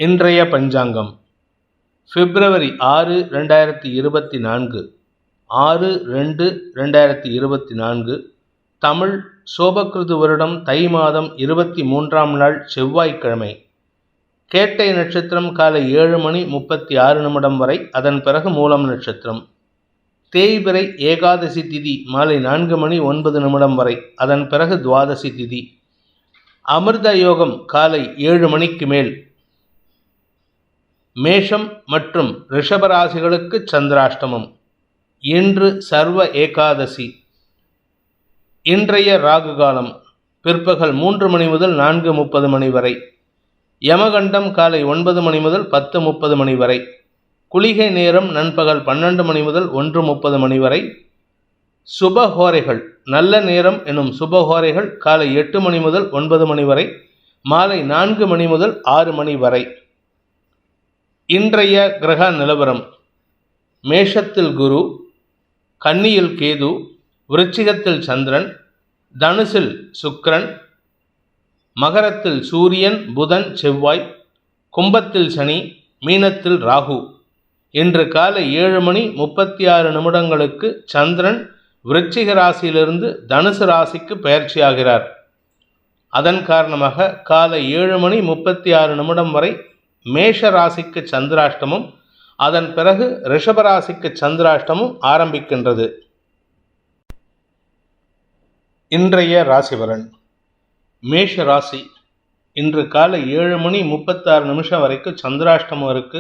இன்றைய பஞ்சாங்கம் பிப்ரவரி 6, 2024 6/2/2024 தமிழ் சோபக்கிருது வருடம் தை மாதம் 23ஆம் நாள் செவ்வாய்க்கிழமை. கேட்டை நட்சத்திரம் காலை 7:36 வரை, அதன் பிறகு மூலம் நட்சத்திரம். தேய்பிறை ஏகாதசி திதி மாலை 4:09 வரை, அதன் பிறகு துவாதசி திதி. அமிர்த யோகம் காலை 7 மணிக்கு மேல். மேஷம் மற்றும் ரிஷபராசிகளுக்கு சந்திராஷ்டமம். இன்று சர்வ ஏகாதசி. இன்றைய ராகு காலம் பிற்பகல் 3 மணி முதல் 4:30 வரை. யமகண்டம் காலை 9 மணி முதல் 10:30 வரை. குளிகை நேரம் நண்பகல் 12 மணி முதல் 1:30 வரை. சுபஹோரைகள் நல்ல நேரம் எனும் சுபஹோரைகள் காலை 8 மணி முதல் 9 வரை, மாலை 4 மணி முதல் 6 மணி வரை. இன்றைய கிரக நிலவரம்: மேஷத்தில் குரு, கன்னியில் கேது, விருச்சிகத்தில் சந்திரன், தனுசில் சுக்கிரன், மகரத்தில் சூரியன், புதன், செவ்வாய், கும்பத்தில் சனி, மீனத்தில் ராகு. இன்று காலை 7:36 சந்திரன் விருச்சிக ராசியிலிருந்து தனுசு ராசிக்கு பெயர்ச்சியாகிறார். அதன் காரணமாக காலை 7:36 வரை மேஷ ராசிக்கு சந்திராஷ்டமம், அதன் பிறகு ரிஷபராசிக்கு சந்திராஷ்டமம் ஆரம்பிக்கின்றது. இன்றைய ராசிபலன்: மேஷ ராசி. இன்று காலை 7:36 வரைக்கும் சந்திராஷ்டமம் இருக்கு.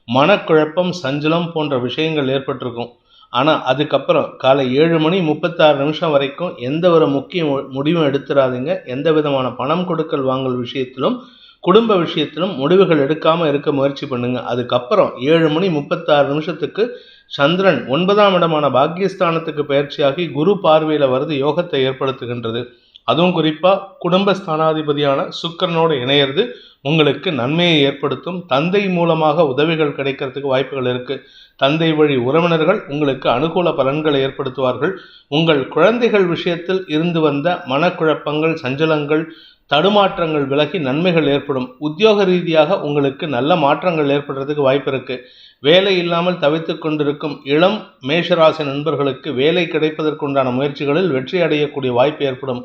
மனக்குழப்பம், சஞ்சலம் போன்ற விஷயங்கள் ஏற்பட்டிருக்கும். ஆனால் அதுக்கப்புறம் காலை 7:36 வரைக்கும் எந்த ஒரு முக்கிய முடிவும் எடுத்துடாதீங்க. எந்த விதமான பணம் கொடுக்கல் வாங்கல் விஷயத்திலும் குடும்ப விஷயத்திலும் முடிவுகள் எடுக்காமல் இருக்க முயற்சி பண்ணுங்க. அதுக்கப்புறம் 7:36 சந்திரன் 9ஆம் இடமான பாக்கியஸ்தானத்துக்கு பயிற்சியாகி குரு பார்வையில் வருது, யோகத்தை ஏற்படுத்துகின்றது. அதுவும் குறிப்பாக குடும்பஸ்தானாதிபதியான சுக்கிரனோடு இணையிறது உங்களுக்கு நன்மையை ஏற்படுத்தும். தந்தை மூலமாக உதவிகள் கிடைக்கிறதுக்கு வாய்ப்புகள் இருக்கு. தந்தை வழி உறவினர்கள் உங்களுக்கு அனுகூல பலன்களை ஏற்படுத்துவார்கள். உங்கள் குழந்தைகள் விஷயத்தில் இருந்து வந்த மனக்குழப்பங்கள், சஞ்சலங்கள், தடுமாற்றங்கள் விலகி நன்மைகள் ஏற்படும். உத்தியோக ரீதியாக உங்களுக்கு நல்ல மாற்றங்கள் ஏற்படுறதுக்கு வாய்ப்பு இருக்கு. வேலை இல்லாமல் தவித்துக் கொண்டிருக்கும் இளம் மேஷராசி நண்பர்களுக்கு வேலை கிடைப்பதற்குண்டான முயற்சிகளில் வெற்றி அடையக்கூடிய வாய்ப்பு ஏற்படும்.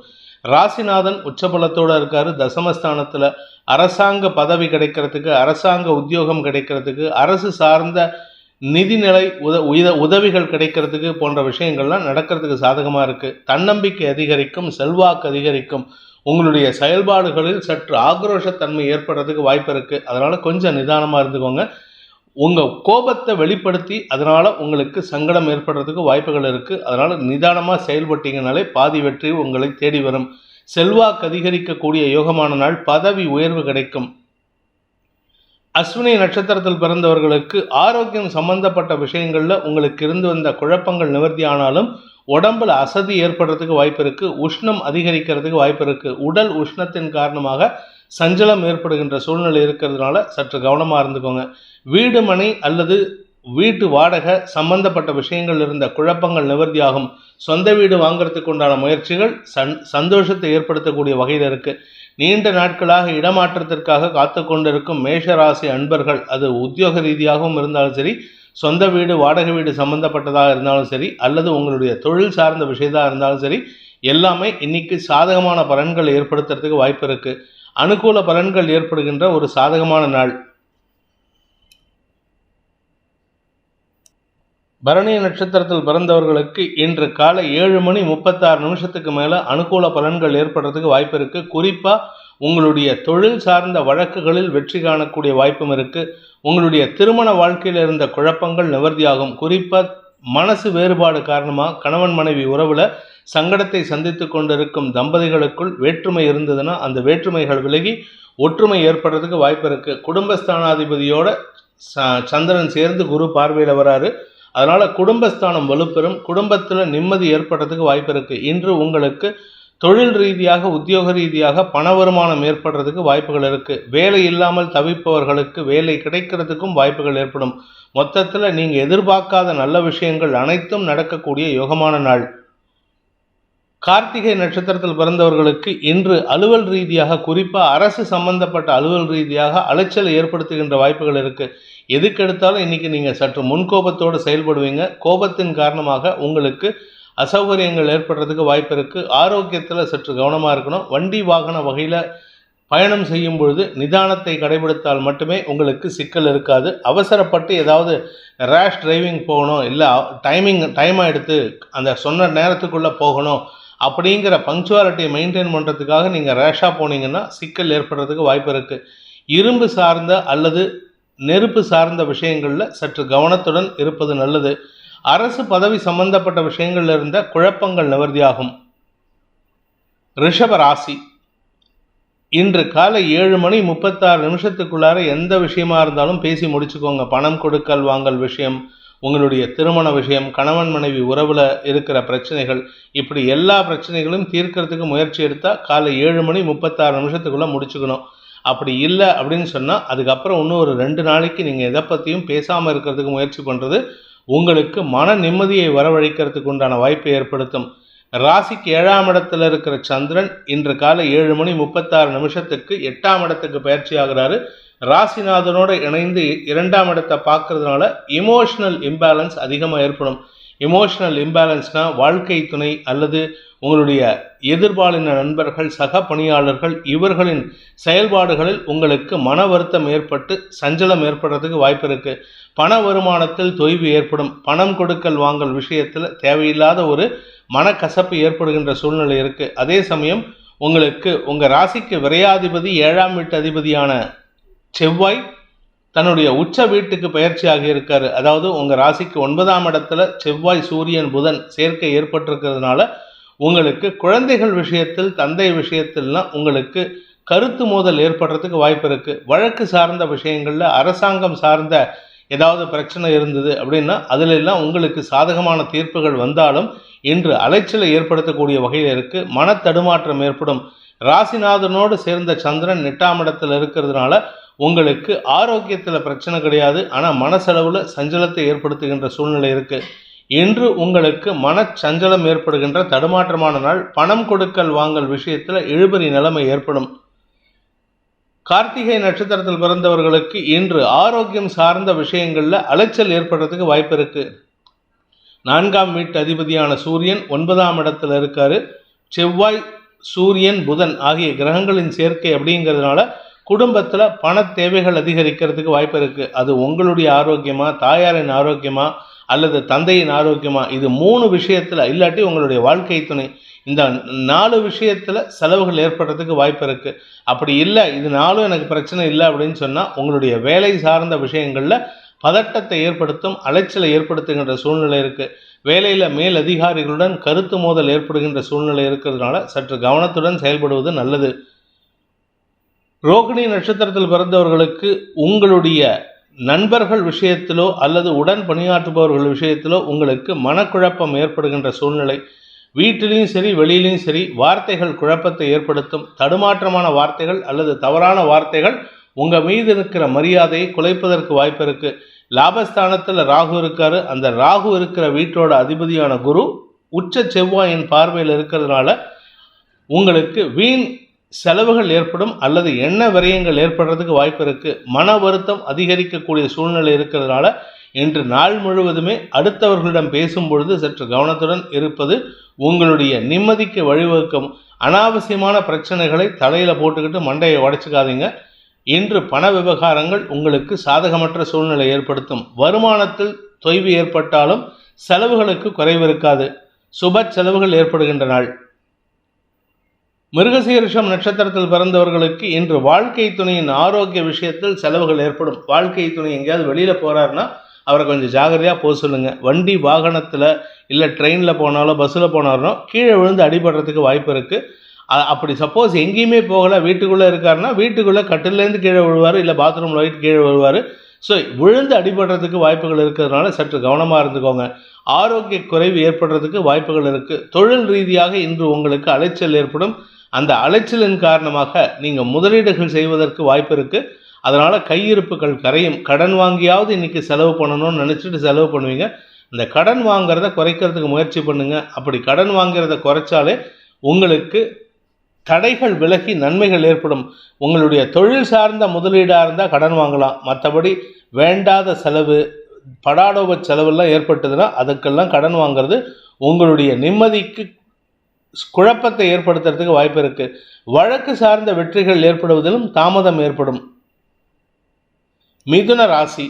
ராசிநாதன் உச்சபலத்தோடு இருக்காரு. தசமஸ்தானத்தில் அரசாங்க பதவி கிடைக்கிறதுக்கு, அரசாங்க உத்தியோகம் கிடைக்கிறதுக்கு, அரசு சார்ந்த நிதிநிலை உதவிகள் கிடைக்கிறதுக்கு போன்ற விஷயங்கள்லாம் நடக்கிறதுக்கு சாதகமாக இருக்குது. தன்னம்பிக்கை அதிகரிக்கும், செல்வாக்கு அதிகரிக்கும். உங்களுடைய செயல்பாடுகளில் சற்று ஆக்ரோஷத்தன்மை ஏற்படுறதுக்கு வாய்ப்பு இருக்குது. அதனால் கொஞ்சம் நிதானமாக இருந்துக்கோங்க. உங்கள் கோபத்தை வெளிப்படுத்தி அதனால் உங்களுக்கு சங்கடம் ஏற்படுறதுக்கு வாய்ப்புகள் இருக்குது. அதனால் நிதானமாக செயல்பட்டீங்கனாலே பாதி வெற்றி உங்களை தேடி வரும். செல்வாக்கு அதிகரிக்கக்கூடிய யோகமான நாள். பதவி உயர்வு கிடைக்கும். அஸ்வினி நட்சத்திரத்தில் பிறந்தவர்களுக்கு ஆரோக்கியம் சம்பந்தப்பட்ட விஷயங்களில் உங்களுக்கு இருந்து வந்த குழப்பங்கள் நிவர்த்தி ஆனாலும் உடம்புல அசதி ஏற்படுறதுக்கு வாய்ப்பு இருக்குது. உஷ்ணம் அதிகரிக்கிறதுக்கு வாய்ப்பு இருக்குது. உடல் உஷ்ணத்தின் காரணமாக சஞ்சலம் ஏற்படுகின்ற சூழ்நிலை இருக்கிறதுனால சற்று கவனமாக இருந்துக்கோங்க. வீடு மனை அல்லது வீட்டு வாடகை சம்பந்தப்பட்ட விஷயங்கள் இருந்த குழப்பங்கள் நிவர்த்தியாகும். சொந்த வீடு வாங்கிறதுக்கு உண்டான முயற்சிகள் சந்தோஷத்தை ஏற்படுத்தக்கூடிய வகையில் இருக்குது. நீண்ட நாட்களாக இடமாற்றத்திற்காக காத்து கொண்டிருக்கும் மேஷராசி அன்பர்கள், அது உத்தியோக ரீதியாகவும் இருந்தாலும் சரி, சொந்த வீடு வாடகை வீடு சம்பந்தப்பட்டதாக இருந்தாலும் சரி, அல்லது உங்களுடைய தொழில் சார்ந்த விஷயத்தாக இருந்தாலும் சரி, எல்லாமே இன்னைக்கு சாதகமான பலன்கள் ஏற்படுத்துறதுக்கு வாய்ப்பு இருக்கு. அனுகூல பலன்கள் ஏற்படுகின்ற ஒரு சாதகமான நாள். பரணி நட்சத்திரத்தில் பிறந்தவர்களுக்கு இன்று காலை 7:36 மேலே அனுகூல பலன்கள் ஏற்படுறதுக்கு வாய்ப்பு இருக்கு. குறிப்பாக உங்களுடைய தொழில் சார்ந்த வழக்குகளில் வெற்றி காணக்கூடிய வாய்ப்பும் இருக்கு. உங்களுடைய திருமண வாழ்க்கையில் இருந்த குழப்பங்கள் நிவர்த்தியாகும். குறிப்பாக மனசு வேறுபாடு காரணமாக கணவன் மனைவி உறவில் சங்கடத்தை சந்தித்து கொண்டிருக்கும் தம்பதிகளுக்குள் வேற்றுமை இருந்ததுன்னா அந்த வேற்றுமைகள் விலகி ஒற்றுமை ஏற்படுறதுக்கு வாய்ப்பு இருக்கு. குடும்பஸ்தானாதிபதியோட சந்திரன் சேர்ந்து குரு பார்வையில் வராரு. அதனால் குடும்பஸ்தானம் வலுப்பெறும். குடும்பத்தில் நிம்மதி ஏற்படுறதுக்கு வாய்ப்பு இருக்குது. இன்று உங்களுக்கு தொழில் ரீதியாக உத்தியோக ரீதியாக பண வருமானம் ஏற்படுறதுக்கு வாய்ப்புகள் இருக்குது. வேலை இல்லாமல் தவிப்பவர்களுக்கு வேலை கிடைக்கிறதுக்கும் வாய்ப்புகள் ஏற்படும். மொத்தத்தில் நீங்கள் எதிர்பார்க்காத நல்ல விஷயங்கள் அனைத்தும் நடக்கக்கூடிய யோகமான நாள். கார்த்திகை நட்சத்திரத்தில் பிறந்தவர்களுக்கு இன்று அலுவல் ரீதியாக, குறிப்பாக அரசு சம்பந்தப்பட்ட அலுவல் ரீதியாக அலைச்சலை ஏற்படுத்துகின்ற வாய்ப்புகள் இருக்குது. எதுக்கெடுத்தாலும் இன்றைக்கி நீங்கள் சற்று முன்கோபத்தோடு செயல்படுவீங்க. கோபத்தின் காரணமாக உங்களுக்கு அசௌகரியங்கள் ஏற்படுறதுக்கு வாய்ப்பு இருக்குது. ஆரோக்கியத்தில் சற்று கவனமாக இருக்கணும். வண்டி வாகன வகையில் பயணம் செய்யும் பொழுது நிதானத்தை கடைபிடித்தால் மட்டுமே உங்களுக்கு சிக்கல் இருக்காது. அவசரப்பட்டு ஏதாவது ரேஷ் டிரைவிங் போகணும், இல்லை டைமாக எடுத்து அந்த சொன்ன நேரத்துக்குள்ளே போகணும் அப்படிங்கிற பங்க்சுவாலிட்டியை மெயின்டைன் பண்ணுறதுக்காக நீங்கள் ரேஷாக போனீங்கன்னா சிக்கல் ஏற்படுறதுக்கு வாய்ப்பு இருக்குது. இரும்பு சார்ந்த அல்லது நெருப்பு சார்ந்த விஷயங்களில் சற்று கவனத்துடன் இருப்பது நல்லது. அரசு பதவி சம்பந்தப்பட்ட விஷயங்களில் இருந்த குழப்பங்கள் நிவர்த்தியாகும். ரிஷப ராசி, இன்று காலை 7:36 எந்த விஷயமா இருந்தாலும் பேசி முடிச்சுக்கோங்க. பணம் கொடுக்கல் வாங்கல் விஷயம், உங்களுடைய திருமண விஷயம், கணவன் மனைவி உறவில் இருக்கிற பிரச்சனைகள், இப்படி எல்லா பிரச்சனைகளும் தீர்க்கறதுக்கு முயற்சி எடுத்தால் காலை 7:36 முடிச்சுக்கணும். அப்படி இல்லை அப்படின்னு சொன்னால் அதுக்கப்புறம் இன்னும் ஒரு 2 நாளைக்கு நீங்கள் எதை பற்றியும் பேசாமல் இருக்கிறதுக்கு முயற்சி பண்ணுறது உங்களுக்கு மன நிம்மதியை வரவழைக்கிறதுக்கு உண்டான வாய்ப்பை ஏற்படுத்தும். ராசிக்கு 7ஆம் இடத்துல இருக்கிற சந்திரன் இன்று காலை 7:36 8ஆம் இடத்துக்கு பயிற்சி ஆகிறாரு. ராசிநாதனோடு இணைந்து 2ஆம் இடத்தை பார்க்கறதுனால இமோஷனல் இம்பேலன்ஸ் அதிகமாக ஏற்படும். இமோஷனல் இம்பேலன்ஸ்னால் வாழ்க்கை துணை அல்லது உங்களுடைய எதிர்பாலின நண்பர்கள், சக பணியாளர்கள், இவர்களின் செயல்பாடுகளில் உங்களுக்கு மன வருத்தம் ஏற்பட்டு சஞ்சலம் ஏற்படுறதுக்கு வாய்ப்பு இருக்குது. பண வருமானத்தில் தொய்வு ஏற்படும். பணம் கொடுக்கல் வாங்கல் விஷயத்தில் தேவையில்லாத ஒரு மனக்கசப்பு ஏற்படுகின்ற சூழ்நிலை இருக்குது. அதே சமயம் உங்களுக்கு உங்கள் ராசிக்கு விரையாதிபதி 7ஆம் வீட்டு அதிபதியான செவ்வாய் தன்னுடைய உச்ச வீட்டுக்கு பயிற்சி ஆகியிருக்காரு. அதாவது உங்கள் ராசிக்கு 9ஆம் இடத்துல செவ்வாய், சூரியன், புதன் சேர்க்கை ஏற்பட்டிருக்கிறதுனால உங்களுக்கு குழந்தைகள் விஷயத்தில், தந்தை விஷயத்தில்லாம் உங்களுக்கு கருத்து மோதல் ஏற்படுறதுக்கு வாய்ப்பு இருக்குது. வழக்கு சார்ந்த விஷயங்களில், அரசாங்கம் சார்ந்த ஏதாவது பிரச்சனை இருந்தது அப்படின்னா அதிலெல்லாம் உங்களுக்கு சாதகமான தீர்ப்புகள் வந்தாலும் இன்று அலைச்சலை ஏற்படுத்தக்கூடிய வகையில் இருக்குது. மன தடுமாற்றம் ஏற்படும். ராசிநாதனோடு சேர்ந்த சந்திரன் 8ஆம் இடத்துல இருக்கிறதுனால உங்களுக்கு ஆரோக்கியத்தில் பிரச்சனை கிடையாது, ஆனால் மனசளவில் சஞ்சலத்தை ஏற்படுத்துகின்ற சூழ்நிலை இருக்குது. இன்று உங்களுக்கு மனச்சஞ்சலம் ஏற்படுகின்ற தடுமாற்றமான நாள். பணம் கொடுக்கல் வாங்கல் விஷயத்தில் இழுபறி நிலைமை ஏற்படும். கார்த்திகை நட்சத்திரத்தில் பிறந்தவர்களுக்கு இன்று ஆரோக்கியம் சார்ந்த விஷயங்களில் அலைச்சல் ஏற்படுறதுக்கு வாய்ப்பு இருக்குது. 4ஆம் வீட்டு அதிபதியான சூரியன் 9ஆம் இடத்துல இருக்காரு. செவ்வாய், சூரியன், புதன் ஆகிய கிரகங்களின் சேர்க்கை அப்படிங்கிறதுனால குடும்பத்தில் பண தேவைகள் அதிகரிக்கிறதுக்கு வாய்ப்பு இருக்குது. அது உங்களுடைய ஆரோக்கியமா, தாயாரின் ஆரோக்கியமா அல்லது தந்தையின் ஆரோக்கியமா, இது 3 விஷயத்தில், இல்லாட்டி உங்களுடைய வாழ்க்கை துணை, இந்த 4 விஷயத்தில் செலவுகள் ஏற்படுறதுக்கு வாய்ப்பு இருக்குது. அப்படி இல்லை, இது 4 எனக்கு பிரச்சனை இல்லை அப்படின்னு சொன்னால் உங்களுடைய வேலை சார்ந்த விஷயங்களில் பதட்டத்தை ஏற்படுத்தும், அலைச்சலை ஏற்படுத்துகின்ற சூழ்நிலை இருக்குது. வேலையில் மேல் அதிகாரிகளுடன் கருத்து மோதல் ஏற்படுகின்ற சூழ்நிலை இருக்கிறதுனால சற்று கவனத்துடன் செயல்படுவது நல்லது. ரோகிணி நட்சத்திரத்தில் பிறந்தவர்களுக்கு உங்களுடைய நண்பர்கள் விஷயத்திலோ அல்லது உடன் பணியாற்றுபவர்கள் விஷயத்திலோ உங்களுக்கு மனக்குழப்பம் ஏற்படுகின்ற சூழ்நிலை. வீட்டிலையும் சரி வெளியிலையும் சரி வார்த்தைகள் குழப்பத்தை ஏற்படுத்தும். தடுமாற்றமான வார்த்தைகள் அல்லது தவறான வார்த்தைகள் உங்கள் மீது இருக்கிற மரியாதையை குலைப்பதற்கு வாய்ப்பு இருக்குது. லாபஸ்தானத்தில் ராகு இருக்காரு. அந்த ராகு இருக்கிற வீட்டோட அதிபதியான குரு உச்ச செவ்வாயின் பார்வையில் இருக்கிறதுனால உங்களுக்கு வீண் செலவுகள் ஏற்படும் அல்லது எண்ண விரயங்கள் ஏற்படுறதுக்கு வாய்ப்பு இருக்குது. மன வருத்தம் அதிகரிக்கக்கூடிய சூழ்நிலை இருக்கிறதுனால இன்று நாள் முழுவதுமே அடுத்தவர்களிடம் பேசும் பொழுது சற்று கவனத்துடன் இருப்பது உங்களுடைய நிம்மதிக்கு வழிவகுக்கும். அனாவசியமான பிரச்சனைகளை தலையில் போட்டுக்கிட்டு மண்டையை உடைச்சிக்காதீங்க. இன்று பண விவகாரங்கள் உங்களுக்கு சாதகமற்ற சூழ்நிலை ஏற்படுத்தும். வருமானத்தில் தொய்வு ஏற்பட்டாலும் செலவுகளுக்கு குறைவு இருக்காது. சுப செலவுகள் ஏற்படுகின்ற நாள். மிருகசீரிஷம் நட்சத்திரத்தில் பிறந்தவர்களுக்கு இன்று வாழ்க்கை துணையின் ஆரோக்கிய விஷயத்தில் செலவுகள் ஏற்படும். வாழ்க்கை துணை எங்கேயாவது வெளியில் போகிறாருன்னா அவரை கொஞ்சம் ஜாகிரதையாக போக சொல்லுங்கள். வண்டி வாகனத்தில் இல்லை ட்ரெயினில் போனாலோ பஸ்ஸில் போனாலும் கீழே விழுந்து அடிபடுறதுக்கு வாய்ப்பு இருக்குது. அப்படி சப்போஸ் எங்கேயுமே போகலை, வீட்டுக்குள்ளே இருக்காருன்னா வீட்டுக்குள்ளே கட்டிலேருந்து கீழே விழுவார், இல்லை பாத்ரூமில் போயிட்டு கீழே விழுவார். ஸோ விழுந்து அடிபடுறதுக்கு வாய்ப்புகள் இருக்கிறதுனால சற்று கவனமாக இருந்துக்கோங்க. ஆரோக்கிய குறைவு ஏற்படுறதுக்கு வாய்ப்புகள் இருக்குது. தொழில் ரீதியாக இன்று உங்களுக்கு அலைச்சல் ஏற்படும். அந்த அலைச்சலின் காரணமாக நீங்கள் முதலீடுகள் செய்வதற்கு வாய்ப்பு இருக்குது. அதனால் கையிருப்புகள் கரையும். கடன் வாங்கியாவது இன்றைக்கி செலவு பண்ணணும்னு நினச்சிட்டு செலவு பண்ணுவீங்க. இந்த கடன் வாங்குறத குறைக்கிறதுக்கு முயற்சி பண்ணுங்க. அப்படி கடன் வாங்குறத குறைச்சாலே உங்களுக்கு தடைகள் விலகி நன்மைகள் ஏற்படும். உங்களுடைய தொழில் சார்ந்த முதலீடாக இருந்தால் கடன் வாங்கலாம். மற்றபடி வேண்டாத செலவு, படாடோப செலவெல்லாம் ஏற்பட்டதுன்னா அதுக்கெல்லாம் கடன் வாங்குறது உங்களுடைய நிம்மதிக்கு குழப்பத்தை ஏற்படுத்துறதுக்கு வாய்ப்பு இருக்கு. வழக்கு சார்ந்த வெற்றிகள் ஏற்படுவதிலும் தாமதம் ஏற்படும். மிதுன ராசி.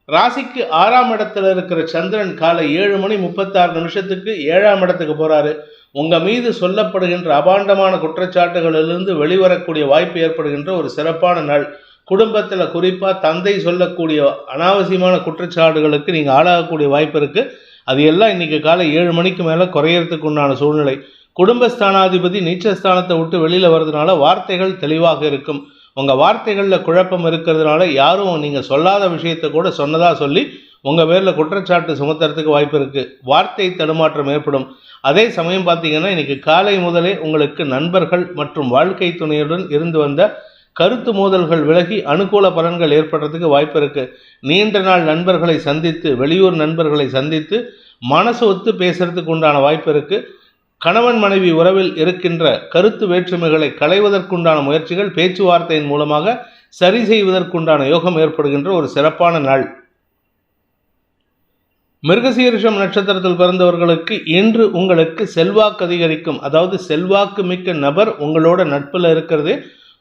ராசிக்கு 6ஆம் இடத்துல இருக்கிற சந்திரன் காலை 7:36 7ஆம் இடத்துக்கு போறாரு. உங்க மீது சொல்லப்படுகின்ற அபாண்டமான குற்றச்சாட்டுகளிலிருந்து வெளிவரக்கூடிய வாய்ப்பு ஏற்படுகின்ற ஒரு சிறப்பான நாள். குடும்பத்தில் குறிப்பாக தந்தை சொல்லக்கூடிய அனாவசியமான குற்றச்சாட்டுகளுக்கு நீங்கள் ஆளாகக்கூடிய வாய்ப்பு இருக்குது. அது எல்லாம் இன்றைக்கி காலை 7 மணிக்கு மேலே குறையறதுக்கு உண்டான சூழ்நிலை. குடும்பஸ்தானாதிபதி நீச்சஸ்தானத்தை விட்டு வெளியில் வர்றதுனால வார்த்தைகள் தெளிவாக இருக்கும். உங்கள் வார்த்தைகளில் குழப்பம் இருக்கிறதுனால யாரும் நீங்கள் சொல்லாத விஷயத்தை கூட சொன்னதாக சொல்லி உங்கள் பேரில் குற்றச்சாட்டு சுமத்துறதுக்கு வாய்ப்பு இருக்குது. வார்த்தை தடுமாற்றம் ஏற்படும். அதே சமயம் பார்த்தீங்கன்னா இன்றைக்கி காலை முதலே உங்களுக்கு நண்பர்கள் மற்றும் வாழ்க்கை துணையுடன் இருந்து வந்த கருத்து மோதல்கள் விலகி அனுகூல பலன்கள் ஏற்படுறதுக்கு வாய்ப்பு இருக்குது. நீண்ட நாள் நண்பர்களை சந்தித்து, வெளியூர் நண்பர்களை சந்தித்து மனசு ஒத்து பேசுறதுக்கு உண்டான வாய்ப்பு இருக்குது. கணவன் மனைவி உறவில் இருக்கின்ற கருத்து வேற்றுமைகளை களைவதற்குண்டான முயற்சிகள் பேச்சுவார்த்தையின் மூலமாக சரி செய்வதற்குண்டான யோகம் ஏற்படுகின்ற ஒரு சிறப்பான நாள். மிருகசீரிஷம் நட்சத்திரத்தில் பிறந்தவர்களுக்கு இன்று உங்களுக்கு செல்வாக்கு அதிகரிக்கும். அதாவது செல்வாக்கு மிக்க நபர் உங்களோட நட்பில் இருக்கிறது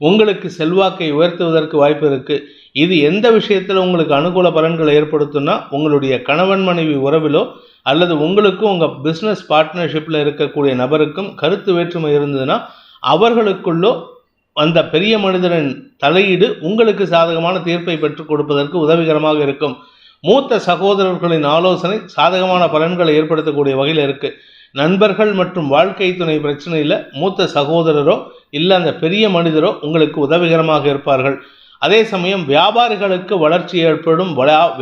உங்களுக்கு செல்வாக்கை உயர்த்துவதற்கு வாய்ப்பு இருக்குது. இது எந்த விஷயத்தில் உங்களுக்கு அனுகூல பலன்களை ஏற்படுத்தும்னா, உங்களுடைய கணவன் மனைவி உறவிலோ அல்லது உங்களுக்கும் உங்கள் பிஸ்னஸ் பார்ட்னர்ஷிப்பில் இருக்கக்கூடிய நபருக்கும் கருத்து வேற்றுமை இருந்ததுன்னா அவர்களுக்குள்ளோ அந்த பெரிய மனிதரின் தலையீடு உங்களுக்கு சாதகமான தீர்ப்பை பெற்றுக் கொடுப்பதற்கு உதவிகரமாக இருக்கும். மூத்த சகோதரர்களின் ஆலோசனை சாதகமான பலன்களை ஏற்படுத்தக்கூடிய வகையில் இருக்குது. நண்பர்கள் மற்றும் வாழ்க்கை துணை பிரச்சனையில் மூத்த சகோதரரோ இல்லை அந்த பெரிய மனிதரோ உங்களுக்கு உதவிகரமாக இருப்பார்கள். அதே சமயம் வியாபாரிகளுக்கு வளர்ச்சி ஏற்படும்.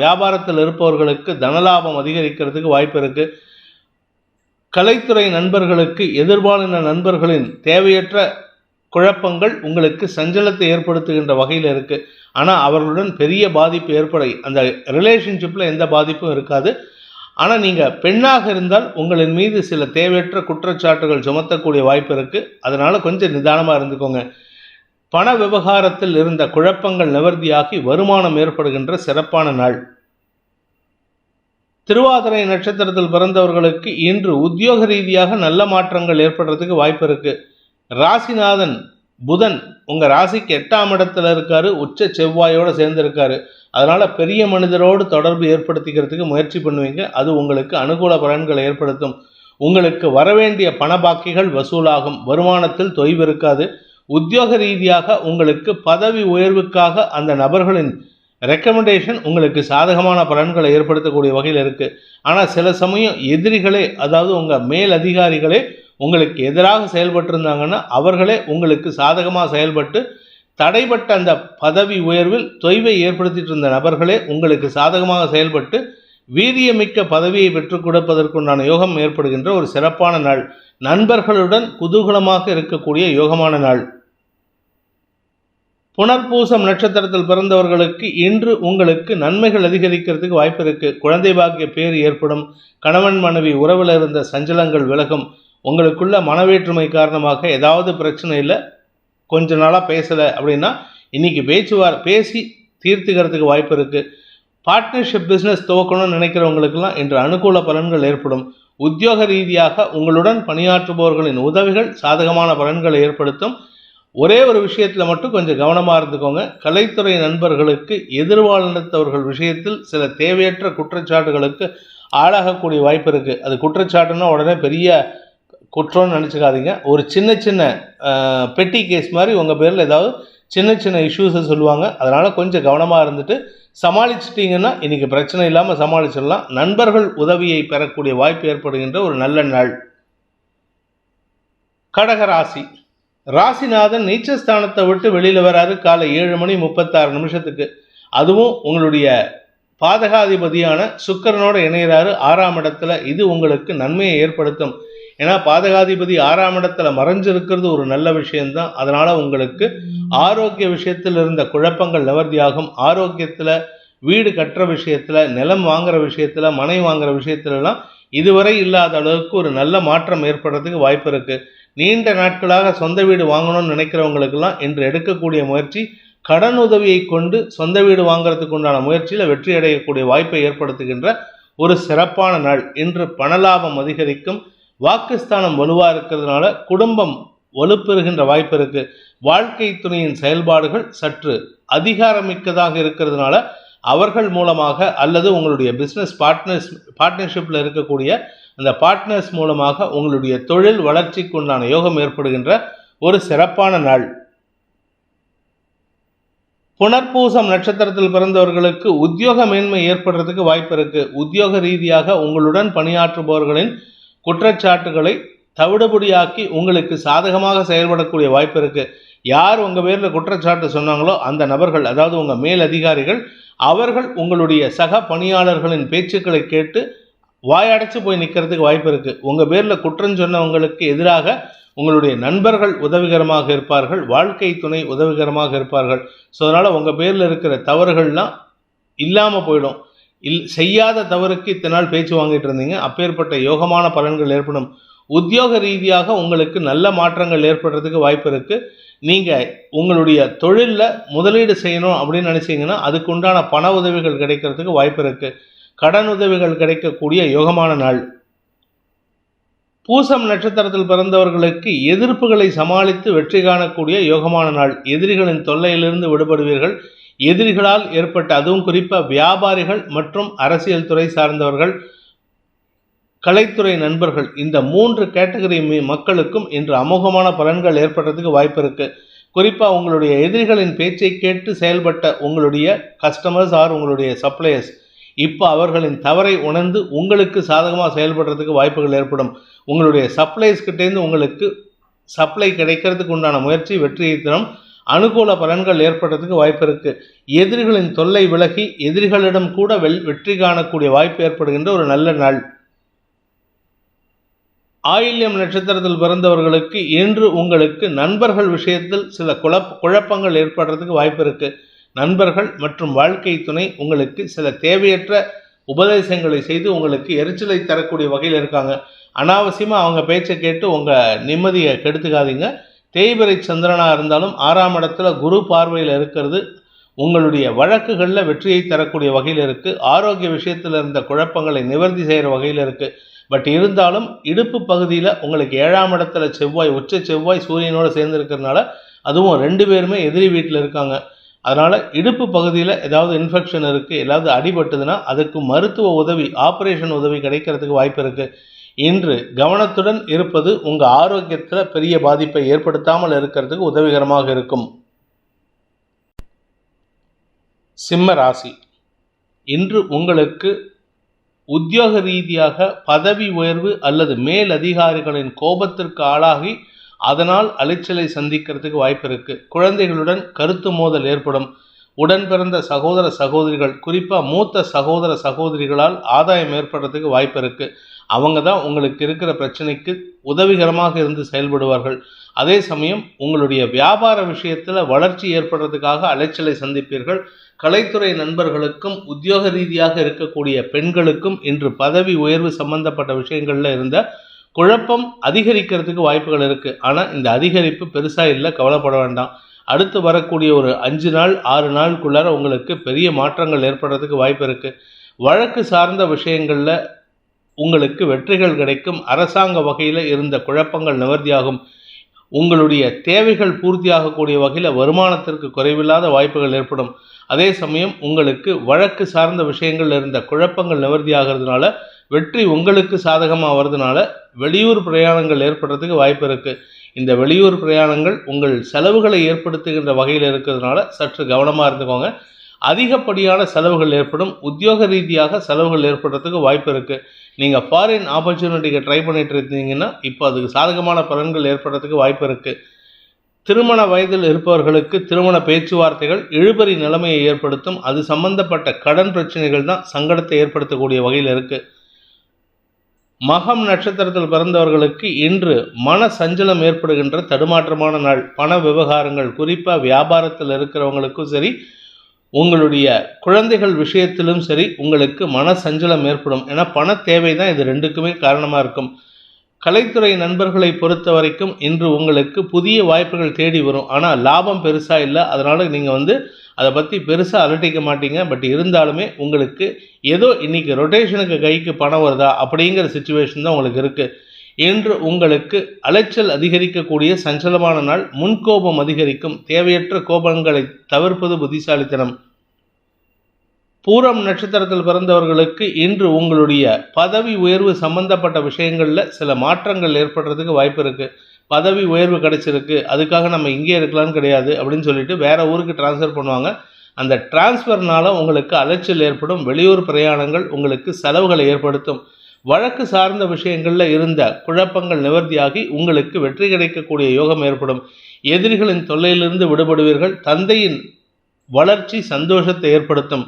வியாபாரத்தில் இருப்பவர்களுக்கு தனலாபம் அதிகரிக்கிறதுக்கு வாய்ப்பு இருக்குது. கலைத்துறை நண்பர்களுக்கு எதிர்பாலின நண்பர்களின் தேவையற்ற குழப்பங்கள் உங்களுக்கு சஞ்சலத்தை ஏற்படுத்துகின்ற வகையில் இருக்குது. ஆனால் அவர்களுடன் பெரிய பாதிப்பு ஏற்பட அந்த ரிலேஷன்ஷிப்பில் எந்த பாதிப்பும் இருக்காது. ஆனால் நீங்கள் பெண்ணாக இருந்தால் உங்களின் மீது சில தேவையற்ற குற்றச்சாட்டுகள் சுமத்தக்கூடிய வாய்ப்பு இருக்குது. அதனால் கொஞ்சம் நிதானமாக இருந்துக்கோங்க. பண விவகாரத்தில் இருந்த குழப்பங்கள் நிவர்த்தியாகி வருமானம் ஏற்படுகின்ற சிறப்பான நாள். திருவாதிரை நட்சத்திரத்தில் பிறந்தவர்களுக்கு இன்று உத்தியோக ரீதியாக நல்ல மாற்றங்கள் ஏற்படுறதுக்கு வாய்ப்பு இருக்குது. ராசிநாதன் புதன் உங்கள் ராசிக்கு 8ஆம் இடத்துல இருக்காரு. உச்ச செவ்வாயோடு சேர்ந்திருக்காரு. அதனால் பெரிய மனிதரோடு தொடர்பு ஏற்படுத்திக்கிறதுக்கு முயற்சி பண்ணுவீங்க. அது உங்களுக்கு அனுகூல பலன்களை ஏற்படுத்தும். உங்களுக்கு வரவேண்டிய பண பாக்கிகள் வசூலாகும். வருமானத்தில் தொய்வு இருக்காது. உத்தியோக ரீதியாக உங்களுக்கு பதவி உயர்வுக்காக அந்த நபர்களின் ரெக்கமெண்டேஷன் உங்களுக்கு சாதகமான பலன்களை ஏற்படுத்தக்கூடிய வகையில் இருக்குது. ஆனால் சில சமயம் எதிரிகளே, அதாவது உங்கள் மேல் அதிகாரிகளே உங்களுக்கு எதிராக செயல்பட்டிருந்தாங்கன்னா அவர்களே உங்களுக்கு சாதகமாக செயல்பட்டு தடைப்பட்ட அந்த பதவி உயர்வில் தொய்வை ஏற்படுத்திட்டு இருந்த நபர்களே உங்களுக்கு சாதகமாக செயல்பட்டு வீரியமிக்க பதவியை பெற்றுக் கொடுப்பதற்குண்டான யோகம் ஏற்படுகின்ற ஒரு சிறப்பான நாள். நண்பர்களுடன் குதூகலமாக இருக்கக்கூடிய யோகமான நாள். புனர்பூசம் நட்சத்திரத்தில் பிறந்தவர்களுக்கு இன்று உங்களுக்கு நன்மைகள் அதிகரிக்கிறதுக்கு வாய்ப்பு இருக்குது. குழந்தை பாக்கிய பேர் ஏற்படும். கணவன் மனைவி உறவில் இருந்த சஞ்சலங்கள் விலகும். உங்களுக்குள்ள மனவேற்றுமை காரணமாக ஏதாவது பிரச்சனை இல்லை, கொஞ்ச நாளாக பேசலை அப்படின்னா இன்றைக்கி பேசி தீர்த்துக்கிறதுக்கு வாய்ப்பு இருக்குது. பார்ட்னர்ஷிப் பிஸ்னஸ் துவக்கணும்னு நினைக்கிறவங்களுக்கெல்லாம் இன்று அனுகூல பலன்கள் ஏற்படும். உத்தியோக ரீதியாக உங்களுடன் பணியாற்றுபவர்களின் உதவிகள் சாதகமான பலன்களை ஏற்படுத்தும். ஒரே ஒரு விஷயத்தில் மட்டும் கொஞ்சம் கவனமாக இருந்துக்கோங்க. கலைத்துறை நண்பர்களுக்கு எதிர்வாழ்ந்தவர்கள் விஷயத்தில் சில தேவையற்ற குற்றச்சாட்டுகளுக்கு ஆளாகக்கூடிய வாய்ப்பு இருக்குது. அது குற்றச்சாட்டுன்னா உடனே பெரிய குற்றம்னு நினச்சிக்காதீங்க. ஒரு சின்ன சின்ன பெட்டி கேஸ் மாதிரி உங்கள் பேரில் ஏதாவது சின்ன சின்ன இஷ்யூஸை சொல்லுவாங்க. அதனால் கொஞ்சம் கவனமாக இருந்துட்டு சமாளிச்சிட்டிங்கன்னா இன்றைக்கி பிரச்சனை இல்லாமல் சமாளிச்சிடலாம். நண்பர்கள் உதவியை பெறக்கூடிய வாய்ப்பு ஏற்படுகின்ற ஒரு நல்ல நாள். கடகராசி. ராசிநாதன் நீச்சஸ்தானத்தை விட்டு வெளியில் வராரு காலை 7:36. அதுவும் உங்களுடைய பாதகாதிபதியான சுக்கிரனோட இணைகிறாரு 6ஆம் இடத்துல. இது உங்களுக்கு நன்மையை ஏற்படுத்தும். ஏன்னா பாதகாதிபதி 6ஆம் இடத்துல மறைஞ்சிருக்கிறது ஒரு நல்ல விஷயம்தான். அதனால் உங்களுக்கு ஆரோக்கிய விஷயத்தில் இருந்த குழப்பங்கள் நிவர்த்தியாகும். ஆரோக்கியத்தில் வீடு கட்டுற விஷயத்தில், நிலம் வாங்குற விஷயத்தில், மனை வாங்குற விஷயத்துலலாம் இதுவரை இல்லாத அளவுக்கு ஒரு நல்ல மாற்றம் ஏற்படுறதுக்கு வாய்ப்பு இருக்குது. நீண்ட நாட்களாக சொந்த வீடு வாங்கணும்னு நினைக்கிறவங்களுக்கெல்லாம் இன்று எடுக்கக்கூடிய முயற்சி கடன் உதவியை கொண்டு சொந்த வீடு வாங்குறதுக்கு உண்டான முயற்சியில் வெற்றி அடையக்கூடிய வாய்ப்பை ஏற்படுத்துகின்ற ஒரு சிறப்பான நாள். இன்று பணலாபம் அதிகரிக்கும். வாக்குஸ்தானம் வலுவாக இருக்கிறதுனால குடும்பம் வலுப்பெறுகின்ற வாய்ப்பு இருக்குது. வாழ்க்கை துணையின் செயல்பாடுகள் சற்று அதிகாரமிக்கதாக இருக்கிறதுனால அவர்கள் மூலமாக அல்லது உங்களுடைய பிஸ்னஸ் பார்ட்னர்ஷிப்பில் இருக்கக்கூடிய அந்த பார்ட்னர்ஸ் மூலமாக உங்களுடைய தொழில் வளர்ச்சிக்கு உண்டான யோகம் ஏற்படுகின்ற ஒரு சிறப்பான நாள். புனர்பூசம் நட்சத்திரத்தில் பிறந்தவர்களுக்கு உத்தியோக மேன்மை ஏற்படுறதுக்கு வாய்ப்பு இருக்குது. உத்தியோக ரீதியாக உங்களுடன் பணியாற்றுபவர்களின் குற்றச்சாட்டுகளை தவிடுபடியாக்கி உங்களுக்கு சாதகமாக செயல்படக்கூடிய வாய்ப்பு இருக்குது. யார் உங்கள் பேரில் குற்றச்சாட்டு சொன்னாங்களோ அந்த நபர்கள், அதாவது உங்கள் மேல் அதிகாரிகள், அவர்கள் உங்களுடைய சக பணியாளர்களின் பேச்சுக்களை கேட்டு வாயடைச்சு போய் நிற்கிறதுக்கு வாய்ப்பு இருக்குது. உங்கள் பேரில் குற்றம் சொன்னவங்களுக்கு எதிராக உங்களுடைய நண்பர்கள் உதவிகரமாக இருப்பார்கள், வாழ்க்கை துணை உதவிகரமாக இருப்பார்கள். ஸோ அதனால் உங்கள் பேரில் இருக்கிற தவறுகள்லாம் இல்லாமல் போயிடும். செய்யாத தவறுக்கு இத்தனை நாள் பேச்சு வாங்கிட்டு இருந்தீங்க, அப்பேற்பட்ட யோகமான பலன்கள் ஏற்படும். உத்தியோக ரீதியாக உங்களுக்கு நல்ல மாற்றங்கள் ஏற்படுறதுக்கு வாய்ப்பு இருக்குது. நீங்கள் உங்களுடைய தொழிலில் முதலீடு செய்யணும் அப்படின்னு நினச்சிங்கன்னா அதுக்கு உண்டான பண உதவிகள் கிடைக்கிறதுக்கு வாய்ப்பு இருக்குது. கடன் உதவிகள் கிடைக்கக்கூடிய யோகமான நாள். பூசம் நட்சத்திரத்தில் பிறந்தவர்களுக்கு எதிர்ப்புகளை சமாளித்து வெற்றி காணக்கூடிய யோகமான நாள். எதிரிகளின் தொல்லையிலிருந்து விடுபடுவீர்கள். எதிரிகளால் ஏற்பட்ட, அதுவும் குறிப்பாக வியாபாரிகள் மற்றும் அரசியல் துறை சார்ந்தவர்கள், கலைத்துறை நண்பர்கள், இந்த 3 கேட்டகரி மக்களுக்கும் இன்று அமோகமான பலன்கள் ஏற்படுறதுக்கு வாய்ப்பு இருக்குது. குறிப்பாக உங்களுடைய எதிரிகளின் பேச்சை கேட்டு செயல்பட்ட உங்களுடைய கஸ்டமர்ஸ் ஆர் உங்களுடைய சப்ளையர்ஸ் இப்போ அவர்களின் தவறை உணர்ந்து உங்களுக்கு சாதகமாக செயல்படுறதுக்கு வாய்ப்புகள் ஏற்படும். உங்களுடைய சப்ளைஸ்கிட்டேருந்து உங்களுக்கு சப்ளை கிடைக்கிறதுக்கு உண்டான முயற்சி வெற்றியை தரும். அனுகூல பலன்கள் ஏற்படுறதுக்கு வாய்ப்பு இருக்குது. எதிரிகளின் தொல்லை விலகி எதிரிகளிடம் கூட வெற்றி காணக்கூடிய வாய்ப்பு ஏற்படுகின்ற ஒரு நல்ல நாள். ஆயில்யம் நட்சத்திரத்தில் பிறந்தவர்களுக்கு இன்று உங்களுக்கு நண்பர்கள் விஷயத்தில் சில குழப்பங்கள் ஏற்படுறதுக்கு வாய்ப்பு இருக்குது. நண்பர்கள் மற்றும் வாழ்க்கை துணை உங்களுக்கு சில தேவையற்ற உபதேசங்களை செய்து உங்களுக்கு எரிச்சலை தரக்கூடிய வகையில் இருக்காங்க. அனாவசியமாக அவங்க பேச்சை கேட்டு உங்கள் நிம்மதியை கெடுத்துக்காதீங்க. தேய்பிறை சந்திரனாக இருந்தாலும் 6ஆம் இடத்துல குரு பார்வையில் இருக்கிறது உங்களுடைய வழக்குகளில் வெற்றியை தரக்கூடிய வகையில் இருக்குது. ஆரோக்கிய விஷயத்தில் இருந்த குழப்பங்களை நிவர்த்தி செய்கிற வகையில் இருக்குது. பட் இருந்தாலும் இடுப்பு பகுதியில் உங்களுக்கு 7ஆம் இடத்துல செவ்வாய், உச்ச செவ்வாய் சூரியனோடு சேர்ந்து இருக்கிறதுனால, அதுவும் 2 பேருமே எதிரி வீட்டில் இருக்காங்க. அதனால் இடுப்பு பகுதியில் ஏதாவது இன்ஃபெக்ஷன் இருக்குது, ஏதாவது அடிபட்டுதுன்னா அதுக்கு மருத்துவ உதவி, ஆப்ரேஷன் உதவி கிடைக்கிறதுக்கு வாய்ப்பு இருக்குது. இன்று கவனத்துடன் இருப்பது உங்கள் ஆரோக்கியத்தில் பெரிய பாதிப்பை ஏற்படுத்தாமல் இருக்கிறதுக்கு உதவிகரமாக இருக்கும். சிம்ம ராசி. இன்று உங்களுக்கு உத்தியோக ரீதியாக பதவி உயர்வு அல்லது மேல் அதிகாரிகளின் கோபத்திற்கு ஆளாகி அதனால் அலைச்சலை சந்திக்கிறதுக்கு வாய்ப்பு இருக்குது. குழந்தைகளுடன் கருத்து மோதல் ஏற்படும். உடன் பிறந்த சகோதர சகோதரிகள், குறிப்பாக மூத்த சகோதர சகோதரிகளால் ஆதாயம் ஏற்படுறதுக்கு வாய்ப்பு இருக்குது. அவங்க தான் உங்களுக்கு இருக்கிற பிரச்சனைக்கு உதவிகரமாக இருந்து செயல்படுவார்கள். அதே சமயம் உங்களுடைய வியாபார விஷயத்தில் வளர்ச்சி ஏற்படுறதுக்காக அலைச்சலை சந்திப்பீர்கள். கலைத்துறை நண்பர்களுக்கும் உத்தியோக ரீதியாக இருக்கக்கூடிய பெண்களுக்கும் இன்று பதவி உயர்வு சம்பந்தப்பட்ட விஷயங்களில் இருந்த குழப்பம் அதிகரிக்கிறதுக்கு வாய்ப்புகள் இருக்குது. ஆனால் இந்த அதிகரிப்பு பெருசாக இல்லை, கவலைப்பட வேண்டாம். அடுத்து வரக்கூடிய ஒரு 5 நாள் 6 நாளுக்குள்ளார உங்களுக்கு பெரிய மாற்றங்கள் ஏற்படுறதுக்கு வாய்ப்பு இருக்குது. வழக்கு சார்ந்த விஷயங்களில் உங்களுக்கு வெற்றிகள் கிடைக்கும். அரசாங்க வகையில் இருந்த குழப்பங்கள் நிவர்த்தியாகும். உங்களுடைய தேவைகள் பூர்த்தியாகக்கூடிய வகையில் வருமானத்திற்கு குறைவில்லாத வாய்ப்புகள் ஏற்படும். அதே சமயம் உங்களுக்கு வழக்கு சார்ந்த விஷயங்கள் இருந்த குழப்பங்கள் நிவர்த்தியாகிறதுனால வெற்றி உங்களுக்கு சாதகமாக வர்றதுனால வெளியூர் பிரயாணங்கள் ஏற்படுறதுக்கு வாய்ப்பு இருக்குது. இந்த வெளியூர் பிரயாணங்கள் உங்கள் செலவுகளை ஏற்படுத்துகின்ற வகையில் இருக்கிறதுனால சற்று கவனமாக இருந்துக்கோங்க. அதிகப்படியான செலவுகள் ஏற்படும். உத்தியோக ரீதியாக செலவுகள் ஏற்படுறதுக்கு வாய்ப்பு இருக்குது. நீங்கள் ஃபாரின் ஆப்பர்ச்சுனிட்டிக்கு ட்ரை பண்ணிட்டு இருந்தீங்கன்னா இப்போ அதுக்கு சாதகமான பலன்கள் ஏற்படுறதுக்கு வாய்ப்பு இருக்குது. திருமண வயதில் இருப்பவர்களுக்கு திருமண பேச்சுவார்த்தைகள் இழுபறி நிலைமையை ஏற்படுத்தும். அது சம்பந்தப்பட்ட கடன் பிரச்சனைகள் தான் சங்கடத்தை ஏற்படுத்தக்கூடிய வகையில் இருக்குது. மகம் நட்சத்திரத்தில் பிறந்தவர்களுக்கு இன்று மன சஞ்சலம் ஏற்படுகின்ற தடுமாற்றமான நாள். பண விவகாரங்கள், குறிப்பாக வியாபாரத்தில் இருக்கிறவங்களுக்கும் சரி, உங்களுடைய குழந்தைகள் விஷயத்திலும் சரி உங்களுக்கு மன சஞ்சலம் ஏற்படும். ஏன்னா பண தேவை தான் இது ரெண்டுக்குமே காரணமாக இருக்கும். கலைத்துறை நண்பர்களை பொறுத்த வரைக்கும் இன்று உங்களுக்கு புதிய வாய்ப்புகள் தேடி வரும். ஆனால் லாபம் பெருசாக இல்லை. அதனால் நீங்கள் அதை பற்றி பெருசாக அலட்டிக்க மாட்டீங்க. பட் இருந்தாலுமே உங்களுக்கு ஏதோ இன்றைக்கி ரொட்டேஷனுக்கு கைக்கு பணம் வருதா அப்படிங்கிற சிச்சுவேஷன் தான் உங்களுக்கு இருக்குது. இன்று உங்களுக்கு அலைச்சல் அதிகரிக்கக்கூடிய சஞ்சலமான நாள். முன்கோபம் அதிகரிக்கும். தேவையற்ற கோபங்களை தவிர்ப்பது புத்திசாலித்தனம். பூரம் நட்சத்திரத்தில் பிறந்தவர்களுக்கு இன்று உங்களுடைய பதவி உயர்வு சம்பந்தப்பட்ட விஷயங்களில் சில மாற்றங்கள் ஏற்படுறதுக்கு வாய்ப்பு இருக்குது. பதவி உயர்வு கிடைச்சிருக்கு, அதுக்காக நம்ம இங்கே இருக்கலாம்னு கிடையாது அப்படின்னு சொல்லிட்டு வேறு ஊருக்கு டிரான்ஸ்ஃபர் பண்ணுவாங்க. அந்த டிரான்ஸ்ஃபர்னால உங்களுக்கு அலைச்சல் ஏற்படும். வெளியூர் பிரயாணங்கள் உங்களுக்கு செலவுகளை ஏற்படுத்தும். வழக்கு சார்ந்த விஷயங்களில் இருந்த குழப்பங்கள் நிவர்த்தியாகி உங்களுக்கு வெற்றி கிடைக்கக்கூடிய யோகம் ஏற்படும். எதிரிகளின் தொல்லையிலிருந்து விடுபடுவீர்கள். தந்தையின் வளர்ச்சி சந்தோஷத்தை ஏற்படுத்தும்.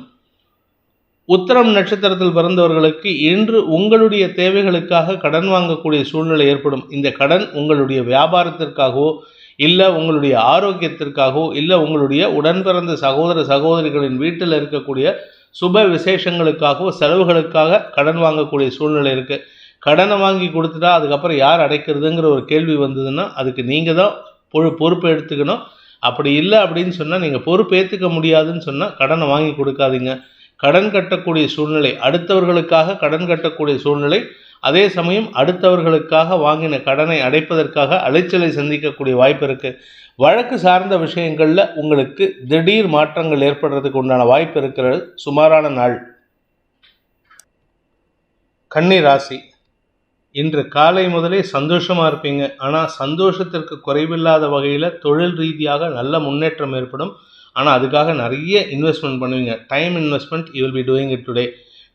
உத்திரம் நட்சத்திரத்தில் பிறந்தவர்களுக்கு இன்று உங்களுடைய தேவைகளுக்காக கடன் வாங்கக்கூடிய சூழ்நிலை ஏற்படும். இந்த கடன் உங்களுடைய வியாபாரத்திற்காகவோ இல்லை உங்களுடைய ஆரோக்கியத்திற்காகவோ இல்லை உங்களுடைய உடன் பிறந்த சகோதர சகோதரிகளின் வீட்டில் இருக்கக்கூடிய சுப விசேஷங்களுக்காகவோ செலவுகளுக்காக கடன் வாங்கக்கூடிய சூழ்நிலை இருக்குது. கடனை வாங்கி கொடுத்துட்டா அதுக்கப்புறம் யார் அடைக்கிறதுங்கிற ஒரு கேள்வி வந்ததுன்னா அதுக்கு நீங்கள் தான் பொறுப்பு எடுத்துக்கணும். அப்படி இல்லை அப்படின்னு சொன்னால் நீங்கள் பொறுப்பு ஏற்றுக்க முடியாதுன்னு சொன்னால் கடனை வாங்கி கொடுக்காதீங்க. கடன் கட்டக்கூடிய சூழ்நிலை, அடுத்தவர்களுக்காக கடன் கட்டக்கூடிய சூழ்நிலை, அதே சமயம் அடுத்தவர்களுக்காக வாங்கின கடனை அடைப்பதற்காக அலைச்சலை சந்திக்கக்கூடிய வாய்ப்பு இருக்குது. வழக்கு சார்ந்த விஷயங்களில் உங்களுக்கு திடீர் மாற்றங்கள் ஏற்படுறதுக்கு உண்டான வாய்ப்பு இருக்கிறது. சுமாரான நாள். கன்னி ராசி, இன்று காலை முதலே சந்தோஷமாக இருப்பீங்க. ஆனால் சந்தோஷத்திற்கு குறைவில்லாத வகையில் தொழில் ரீதியாக நல்ல முன்னேற்றம் ஏற்படும். ஆனால் அதுக்காக நிறைய இன்வெஸ்ட்மெண்ட் பண்ணுவீங்க. Time investment you will be doing it today.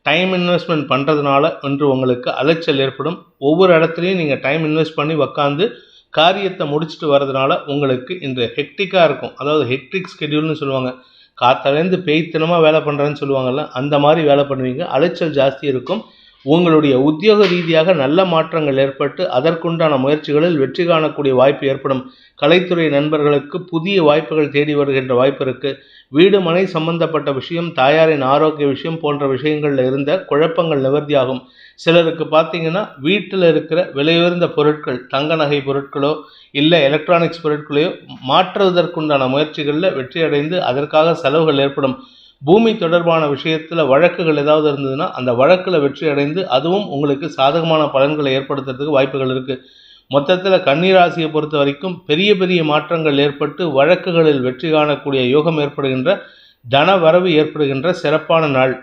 Time investment பண்ணுறதுனால இன்று உங்களுக்கு அலைச்சல் ஏற்படும். ஒவ்வொரு இடத்துலையும் நீங்கள் டைம் இன்வெஸ்ட் பண்ணி உக்காந்து காரியத்தை முடிச்சுட்டு வர்றதுனால உங்களுக்கு இன்று ஹெக்டிக்காக இருக்கும். அதாவது ஹெக்டிக் ஸ்கெடியூல்னு சொல்லுவாங்க. காத்தாலேருந்து பேய்த்தனமாக வேலை பண்ணுறேன்னு சொல்லுவாங்கள்ல, அந்த மாதிரி வேலை பண்ணுவீங்க. அலைச்சல் ஜாஸ்தி இருக்கும். உங்களுடைய உத்தியோக ரீதியாக நல்ல மாற்றங்கள் ஏற்பட்டு அதற்குண்டான முயற்சிகளில் வெற்றி காணக்கூடிய வாய்ப்பு ஏற்படும். கலைத்துறை நண்பர்களுக்கு புதிய வாய்ப்புகள் தேடி வருகின்ற வாய்ப்பு இருக்குது. வீடு மனை சம்பந்தப்பட்ட விஷயம், தாயாரின் ஆரோக்கிய விஷயம் போன்ற விஷயங்களில் இருந்த குழப்பங்கள் நிவர்த்தியாகும். சிலருக்கு பார்த்தீங்கன்னா வீட்டில் இருக்கிற விலையுயர்ந்த பொருட்கள், தங்க நகை பொருட்களோ இல்லை எலக்ட்ரானிக்ஸ் பொருட்களையோ மாற்றுவதற்குண்டான முயற்சிகளில் வெற்றி அடைந்து அதற்காக செலவுகள் ஏற்படும். பூமி தொடர்பான விஷயத்தில் வழக்குகள் ஏதாவது இருந்ததுன்னா அந்த வழக்கில் வெற்றி அடைந்து அதுவும் உங்களுக்கு சாதகமான பலன்களை ஏற்படுத்துறதுக்கு வாய்ப்புகள் இருக்குது. மொத்தத்தில் கன்னிராசியை பொறுத்த வரைக்கும் பெரிய பெரிய மாற்றங்கள் ஏற்பட்டு வழக்குகளில் வெற்றி காணக்கூடிய யோகம் ஏற்படுகின்ற, தன வரவு ஏற்படுகின்ற சிறப்பான நாள்.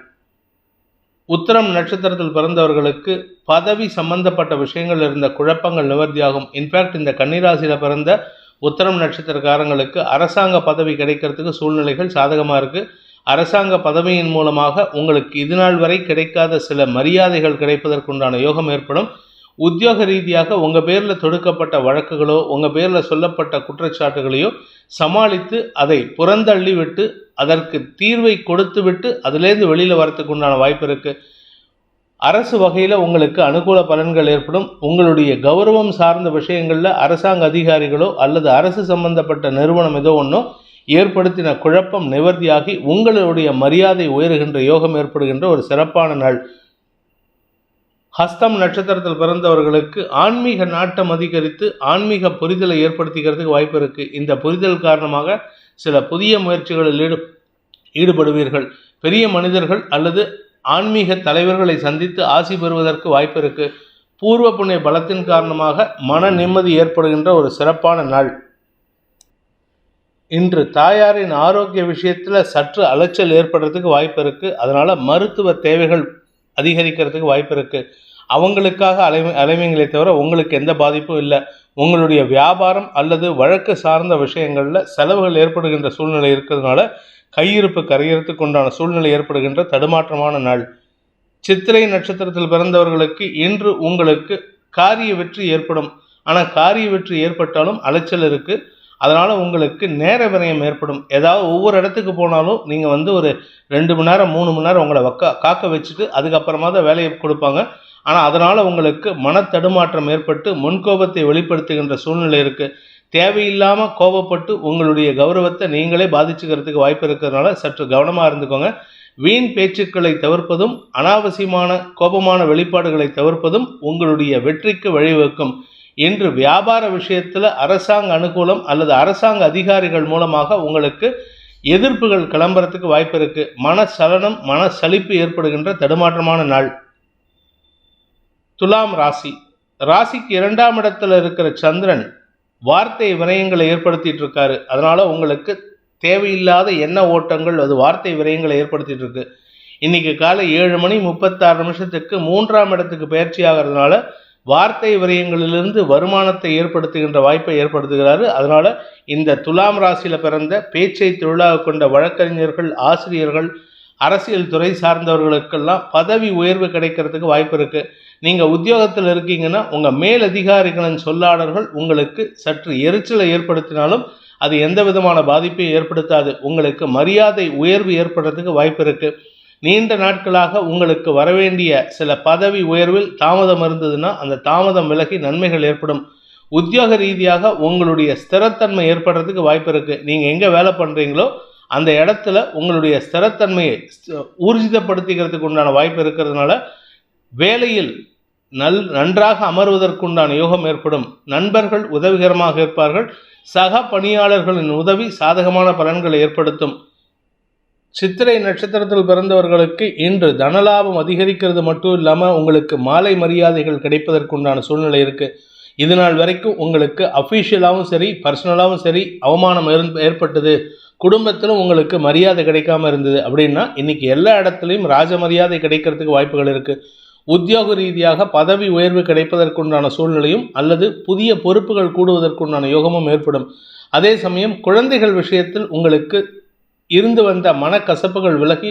உத்திரம் நட்சத்திரத்தில் பிறந்தவர்களுக்கு பதவி சம்பந்தப்பட்ட விஷயங்கள் இருந்த குழப்பங்கள் நிவர்த்தியாகும். இன்ஃபேக்ட் இந்த கன்னிராசியில் பிறந்த உத்திரம் நட்சத்திரக்காரங்களுக்கு அரசாங்க பதவி கிடைக்கிறதுக்கு சூழ்நிலைகள் சாதகமாக இருக்குது. அரசாங்க பதவியின் மூலமாக உங்களுக்கு இதுநாள் வரை கிடைக்காத சில மரியாதைகள் கிடைப்பதற்குண்டான யோகம் ஏற்படும். உத்தியோக ரீதியாக உங்கள் பேரில் தொடுக்கப்பட்ட வழக்குகளோ உங்கள் பேரில் சொல்லப்பட்ட குற்றச்சாட்டுகளையோ சமாளித்து அதை புறந்தள்ளி விட்டு அதற்கு தீர்வை கொடுத்து விட்டு அதிலேருந்து வெளியில் வரத்துக்கு உண்டான வாய்ப்பு இருக்குது. அரசு வகையில் உங்களுக்கு அனுகூல பலன்கள் ஏற்படும். உங்களுடைய கௌரவம் சார்ந்த விஷயங்களில் அரசாங்க அதிகாரிகளோ அல்லது அரசு சம்பந்தப்பட்ட நிறுவனம் ஏதோ ஒன்றோ ஏற்படுத்தின குழப்பம் நிவர்த்தியாகி உங்களுடைய மரியாதை உயர்கின்ற யோகம் ஏற்படுகின்ற ஒரு சிறப்பான நாள். ஹஸ்தம் நட்சத்திரத்தில் பிறந்தவர்களுக்கு ஆன்மீக நாட்டம் அதிகரித்து ஆன்மீக புரிதலை ஏற்படுத்திக்கிறதுக்கு வாய்ப்பு இருக்குது. இந்த புரிதல் காரணமாக சில புதிய முயற்சிகளில் ஈடுபடுவீர்கள். பெரிய மனிதர்கள் அல்லது ஆன்மீக தலைவர்களை சந்தித்து ஆசி பெறுவதற்கு வாய்ப்பு இருக்குது. பூர்வ புண்ணிய பலத்தின் காரணமாக மன நிம்மதி ஏற்படுகின்ற ஒரு சிறப்பான நாள். இன்று தாயாரின் ஆரோக்கிய விஷயத்தில் சற்று அலைச்சல் ஏற்படுறதுக்கு வாய்ப்பு இருக்குது. அதனால் மருத்துவ தேவைகள் அதிகரிக்கிறதுக்கு வாய்ப்பு இருக்குது. அவங்களுக்காக அலைவீங்களே தவிர உங்களுக்கு எந்த பாதிப்பும் இல்லை. உங்களுடைய வியாபாரம் அல்லது வழக்கு சார்ந்த விஷயங்களில் செலவுகள் ஏற்படுகின்ற சூழ்நிலை இருக்கிறதுனால கையிருப்பு கரையிறதுக்கு உண்டான சூழ்நிலை ஏற்படுகின்ற தடுமாற்றமான நாள். சித்திரை நட்சத்திரத்தில் பிறந்தவர்களுக்கு இன்று உங்களுக்கு காரிய வெற்றி ஏற்படும். ஆனால் காரிய வெற்றி ஏற்பட்டாலும் அலைச்சல் இருக்குது. அதனால் உங்களுக்கு நேர விரயம் ஏற்படும். ஏதாவது ஒவ்வொரு இடத்துக்கு போனாலும் நீங்கள் ஒரு 2 மணி நேரம் 3 மணி நேரம் உங்களை காக்க வச்சுட்டு அதுக்கப்புறமா தான் வேலையை கொடுப்பாங்க. ஆனால் அதனால் உங்களுக்கு மன தடுமாற்றம் ஏற்பட்டு முன்கோபத்தை வெளிப்படுத்துகின்ற சூழ்நிலை இருக்குது. தேவையில்லாமல் கோபப்பட்டு உங்களுடைய கௌரவத்தை நீங்களே பாதிச்சுக்கிறதுக்கு வாய்ப்பு இருக்கிறதுனால சற்று கவனமாக இருந்துக்கோங்க. வீண் பேச்சுக்களை தவிர்ப்பதும் அனாவசியமான கோபமான வெளிப்பாடுகளை தவிர்ப்பதும் உங்களுடைய வெற்றிக்கு வழிவகுக்கும். இன்று வியாபார விஷயத்தில் அரசாங்க அனுகூலம் அல்லது அரசாங்க அதிகாரிகள் மூலமாக உங்களுக்கு எதிர்ப்புகள் கிளம்புறதுக்கு வாய்ப்பு இருக்கு. மனசலனம் மனசலிப்பு ஏற்படுகின்ற தடுமாற்றமான நாள். துலாம் ராசி. ராசிக்கு 2ஆம் இடத்துல இருக்கிற சந்திரன் வார்த்தை விரயங்களை ஏற்படுத்திட்டு இருக்காரு. அதனால உங்களுக்கு தேவையில்லாத எண்ண ஓட்டங்கள், அது வார்த்தை விரயங்களை ஏற்படுத்திட்டு இருக்கு. இன்னைக்கு காலை 7:36 3ஆம் இடத்துக்கு பயிற்சி ஆகிறதுனால வார்த்தை விரயங்களிலிருந்து வருமானத்தை ஏற்படுத்துகின்ற வாய்ப்பை ஏற்படுத்துகிறாரு. அதனால இந்த துலாம் ராசியில பிறந்த பேச்சை தொழிலாக கொண்ட வழக்கறிஞர்கள், ஆசிரியர்கள், அரசியல் துறை சார்ந்தவர்களுக்கெல்லாம் பதவி உயர்வு கிடைக்கிறதுக்கு வாய்ப்பு இருக்கு. நீங்க உத்தியோகத்தில் இருக்கீங்கன்னா உங்க மேலதிகாரிகளின் சொல்லாடல்கள் உங்களுக்கு சற்று எரிச்சலை ஏற்படுத்தினாலும் அது எந்த விதமான பாதிப்பையும் ஏற்படுத்தாது. உங்களுக்கு மரியாதை உயர்வு ஏற்படுறதுக்கு வாய்ப்பு இருக்கு. நீண்ட நாட்களாக உங்களுக்கு வரவேண்டிய சில பதவி உயர்வில் தாமதம் இருந்ததுன்னா அந்த தாமதம் விலகி நன்மைகள் ஏற்படும். உத்தியோக ரீதியாக உங்களுடைய ஸ்திரத்தன்மை ஏற்படுறதுக்கு வாய்ப்பு இருக்கு. நீங்க எங்க வேலை பண்றீங்களோ அந்த இடத்துல உங்களுடைய ஸ்திரத்தன்மையை ஊர்ஜிதப்படுத்திக்கிறதுக்கு உண்டான வாய்ப்பு இருக்கிறதுனால வேலையில் நன்றாக அமர்வதற்குண்டான யோகம் ஏற்படும். நண்பர்கள் உதவிகரமாக இருப்பார்கள். சக பணியாளர்களின் உதவி சாதகமான பலன்களை ஏற்படுத்தும். சித்திரை நட்சத்திரத்தில் பிறந்தவர்களுக்கு இன்று தனலாபம் அதிகரிக்கிறது மட்டும் இல்லாமல் உங்களுக்கு மாலை மரியாதைகள் கிடைப்பதற்குண்டான சூழ்நிலை இருக்குது. இது நாள் வரைக்கும் உங்களுக்கு அஃபீஷியலாகவும் சரி பர்சனலாகவும் சரி அவமானம் ஏற்பட்டது, குடும்பத்திலும் உங்களுக்கு மரியாதை கிடைக்காம இருந்தது அப்படின்னா இன்னைக்கு எல்லா இடத்துலையும் ராஜ மரியாதை கிடைக்கிறதுக்கு வாய்ப்புகள் இருக்குது. உத்தியோக ரீதியாக பதவி உயர்வு கிடைப்பதற்குண்டான சூழ்நிலையும் அல்லது புதிய பொறுப்புகள் கூடுவதற்குண்டான யோகமும் ஏற்படும். அதே சமயம் குழந்தைகள் விஷயத்தில் உங்களுக்கு இருந்து வந்த மனக்கசப்புகள் விலகி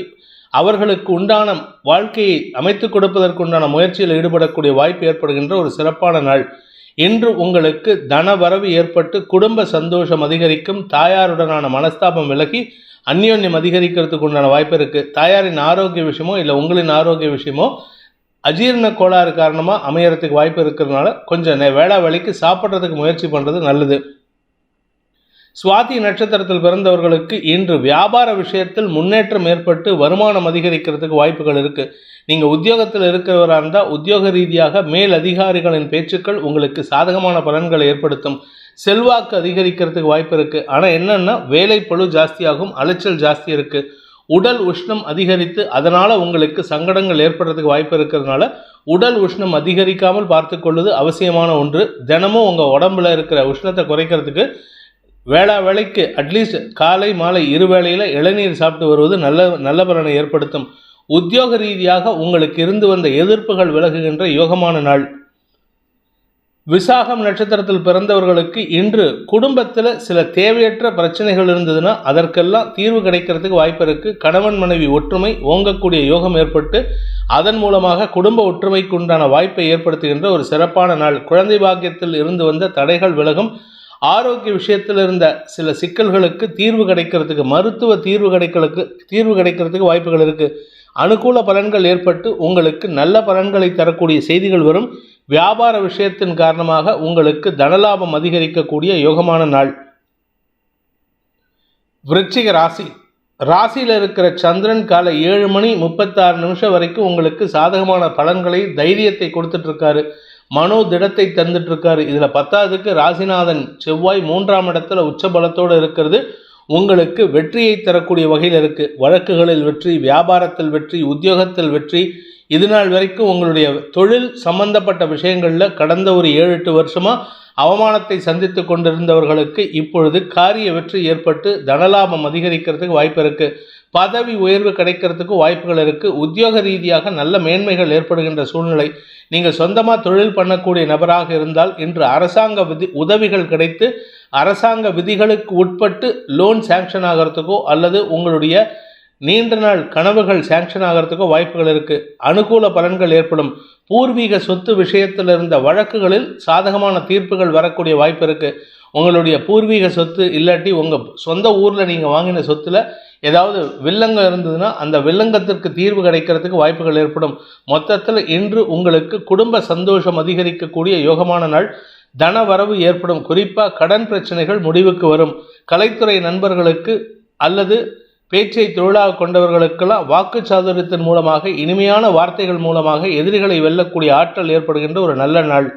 அவர்களுக்கு உண்டான வாழ்க்கையை அமைத்து கொடுப்பதற்குண்டான முயற்சியில் ஈடுபடக்கூடிய வாய்ப்பு ஏற்படுகின்ற ஒரு சிறப்பான நாள். இன்று உங்களுக்கு தன வரவு ஏற்பட்டு குடும்ப சந்தோஷம் அதிகரிக்கும். தாயாருடனான மனஸ்தாபம் விலகி அந்யோன்யம் அதிகரிக்கிறதுக்கு உண்டான வாய்ப்பு இருக்குது. தாயாரின் ஆரோக்கிய விஷயமோ இல்லை உங்களின் ஆரோக்கிய விஷயமோ அஜீரண கோளாறு காரணமாக அமையறதுக்கு வாய்ப்பு இருக்கிறதுனால கொஞ்சம் வேளா வேலைக்கு சாப்பிட்றதுக்கு முயற்சி பண்ணுறது நல்லது. சுவாதி நட்சத்திரத்தில் பிறந்தவர்களுக்கு இன்று வியாபார விஷயத்தில் முன்னேற்றம் ஏற்பட்டு வருமானம் அதிகரிக்கிறதுக்கு வாய்ப்புகள் இருக்குது. நீங்கள் உத்தியோகத்தில் இருக்கிறவராக இருந்தால் உத்தியோக ரீதியாக மேல் அதிகாரிகளின் பேச்சுக்கள் உங்களுக்கு சாதகமான பலன்களை ஏற்படுத்தும். செல்வாக்கு அதிகரிக்கிறதுக்கு வாய்ப்பு இருக்குது. ஆனால் என்னென்னா வேலை பளு ஜாஸ்தியாகும், அலைச்சல் ஜாஸ்தி இருக்குது. உடல் உஷ்ணம் அதிகரித்து அதனால் உங்களுக்கு சங்கடங்கள் ஏற்படுறதுக்கு வாய்ப்பு இருக்கிறதுனால உடல் உஷ்ணம் அதிகரிக்காமல் பார்த்து கொள்வது அவசியமான ஒன்று. தினமும் உங்கள் உடம்புல இருக்கிற உஷ்ணத்தை குறைக்கிறதுக்கு வேளா வேலைக்கு அட்லீஸ்ட் காலை மாலை 2 வேளையில் இளநீர் சாப்பிட்டு வருவது நல்ல பலனை ஏற்படுத்தும். உத்தியோக ரீதியாக உங்களுக்கு இருந்து வந்த எதிர்ப்புகள் விலகுகின்ற யோகமான நாள். விசாகம் நட்சத்திரத்தில் பிறந்தவர்களுக்கு இன்று குடும்பத்தில் சில தேவையற்ற பிரச்சனைகள் இருந்ததுன்னா அதற்கெல்லாம் தீர்வு கிடைக்கிறதுக்கு வாய்ப்பு இருக்குது. கணவன் மனைவி ஒற்றுமை ஓங்கக்கூடிய யோகம் ஏற்பட்டு அதன் மூலமாக குடும்ப ஒற்றுமைக்கு உண்டான வாய்ப்பை ஏற்படுத்துகின்ற ஒரு சிறப்பான நாள். குழந்தை பாக்கியத்தில் இருந்து வந்த தடைகள் விலகும். ஆரோக்கிய விஷயத்தில் இருந்த சில சிக்கல்களுக்கு தீர்வு கிடைக்கிறதுக்கு, மருத்துவ தீர்வு கிடைக்கிறதுக்கு வாய்ப்புகள் இருக்குது. அனுகூல பலன்கள் ஏற்பட்டு உங்களுக்கு நல்ல பலன்களை தரக்கூடிய செய்திகள் வரும். வியாபார விஷயத்தின் காரணமாக உங்களுக்கு தனலாபம் அதிகரிக்கக்கூடிய யோகமான நாள். விருச்சிக ராசி. ராசியில் இருக்கிற சந்திரன் காலை 7:36 வரைக்கும் உங்களுக்கு சாதகமான பலன்களை, தைரியத்தை கொடுத்துட்டு இருக்காரு. மனோ திடத்தை தந்துட்டு இருக்காரு. இதில் 10ஆவதுக்கு ராசிநாதன் செவ்வாய் 3ஆம் இடத்துல உச்ச பலத்தோடு இருக்கிறது உங்களுக்கு வெற்றியை தரக்கூடிய வகையில் இருக்குது. வழக்குகளில் வெற்றி, வியாபாரத்தில் வெற்றி, உத்தியோகத்தில் வெற்றி. இது நாள் வரைக்கும் உங்களுடைய தொழில் சம்பந்தப்பட்ட விஷயங்களில் கடந்த ஒரு 7-8 வருஷமாக அவமானத்தை சந்தித்து கொண்டிருந்தவர்களுக்கு இப்பொழுது காரிய வெற்றி ஏற்பட்டு தனலாபம் அதிகரிக்கிறதுக்கு வாய்ப்பு இருக்குது. பதவி உயர்வு கிடைக்கிறதுக்கு வாய்ப்புகள் இருக்குது. உத்தியோக ரீதியாக நல்ல மேன்மைகள் ஏற்படுகின்ற சூழ்நிலை. நீங்கள் சொந்தமாக தொழில் பண்ணக்கூடிய நபராக இருந்தால் இன்று அரசாங்க உதவிகள் கிடைத்து அரசாங்க விதிகளுக்கு உட்பட்டு லோன் சேங்ஷன் ஆகிறதுக்கோ அல்லது உங்களுடைய நீண்ட நாள் கனவுகள் சேங்ஷன் ஆகிறதுக்கோ வாய்ப்புகள் இருக்குது. அனுகூல பலன்கள் ஏற்படும். பூர்வீக சொத்து விஷயத்தில் இருந்த வழக்குகளில் சாதகமான தீர்ப்புகள் வரக்கூடிய வாய்ப்பு இருக்குது. உங்களுடைய பூர்வீக சொத்து இல்லாட்டி உங்கள் சொந்த ஊரில் நீங்கள் வாங்கின சொத்தில் ஏதாவது வில்லங்கம் இருந்ததுன்னா அந்த வில்லங்கத்திற்கு தீர்வு கிடைக்கிறதுக்கு வாய்ப்புகள் ஏற்படும். மொத்தத்தில் இன்று உங்களுக்கு குடும்ப சந்தோஷம் அதிகரிக்கக்கூடிய யோகமான நாள். தன வரவு ஏற்படும். குறிப்பாக கடன் பிரச்சனைகள் முடிவுக்கு வரும். கலைத்துறை நண்பர்களுக்கு அல்லது பேச்சை தொழிலாக கொண்டவர்களுக்கெல்லாம் வாக்கு சாதுரியத்தின் மூலமாக, இனிமையான வார்த்தைகள் மூலமாக எதிரிகளை வெல்லக்கூடிய ஆற்றல் ஏற்படுகின்ற ஒரு நல்ல நாள்.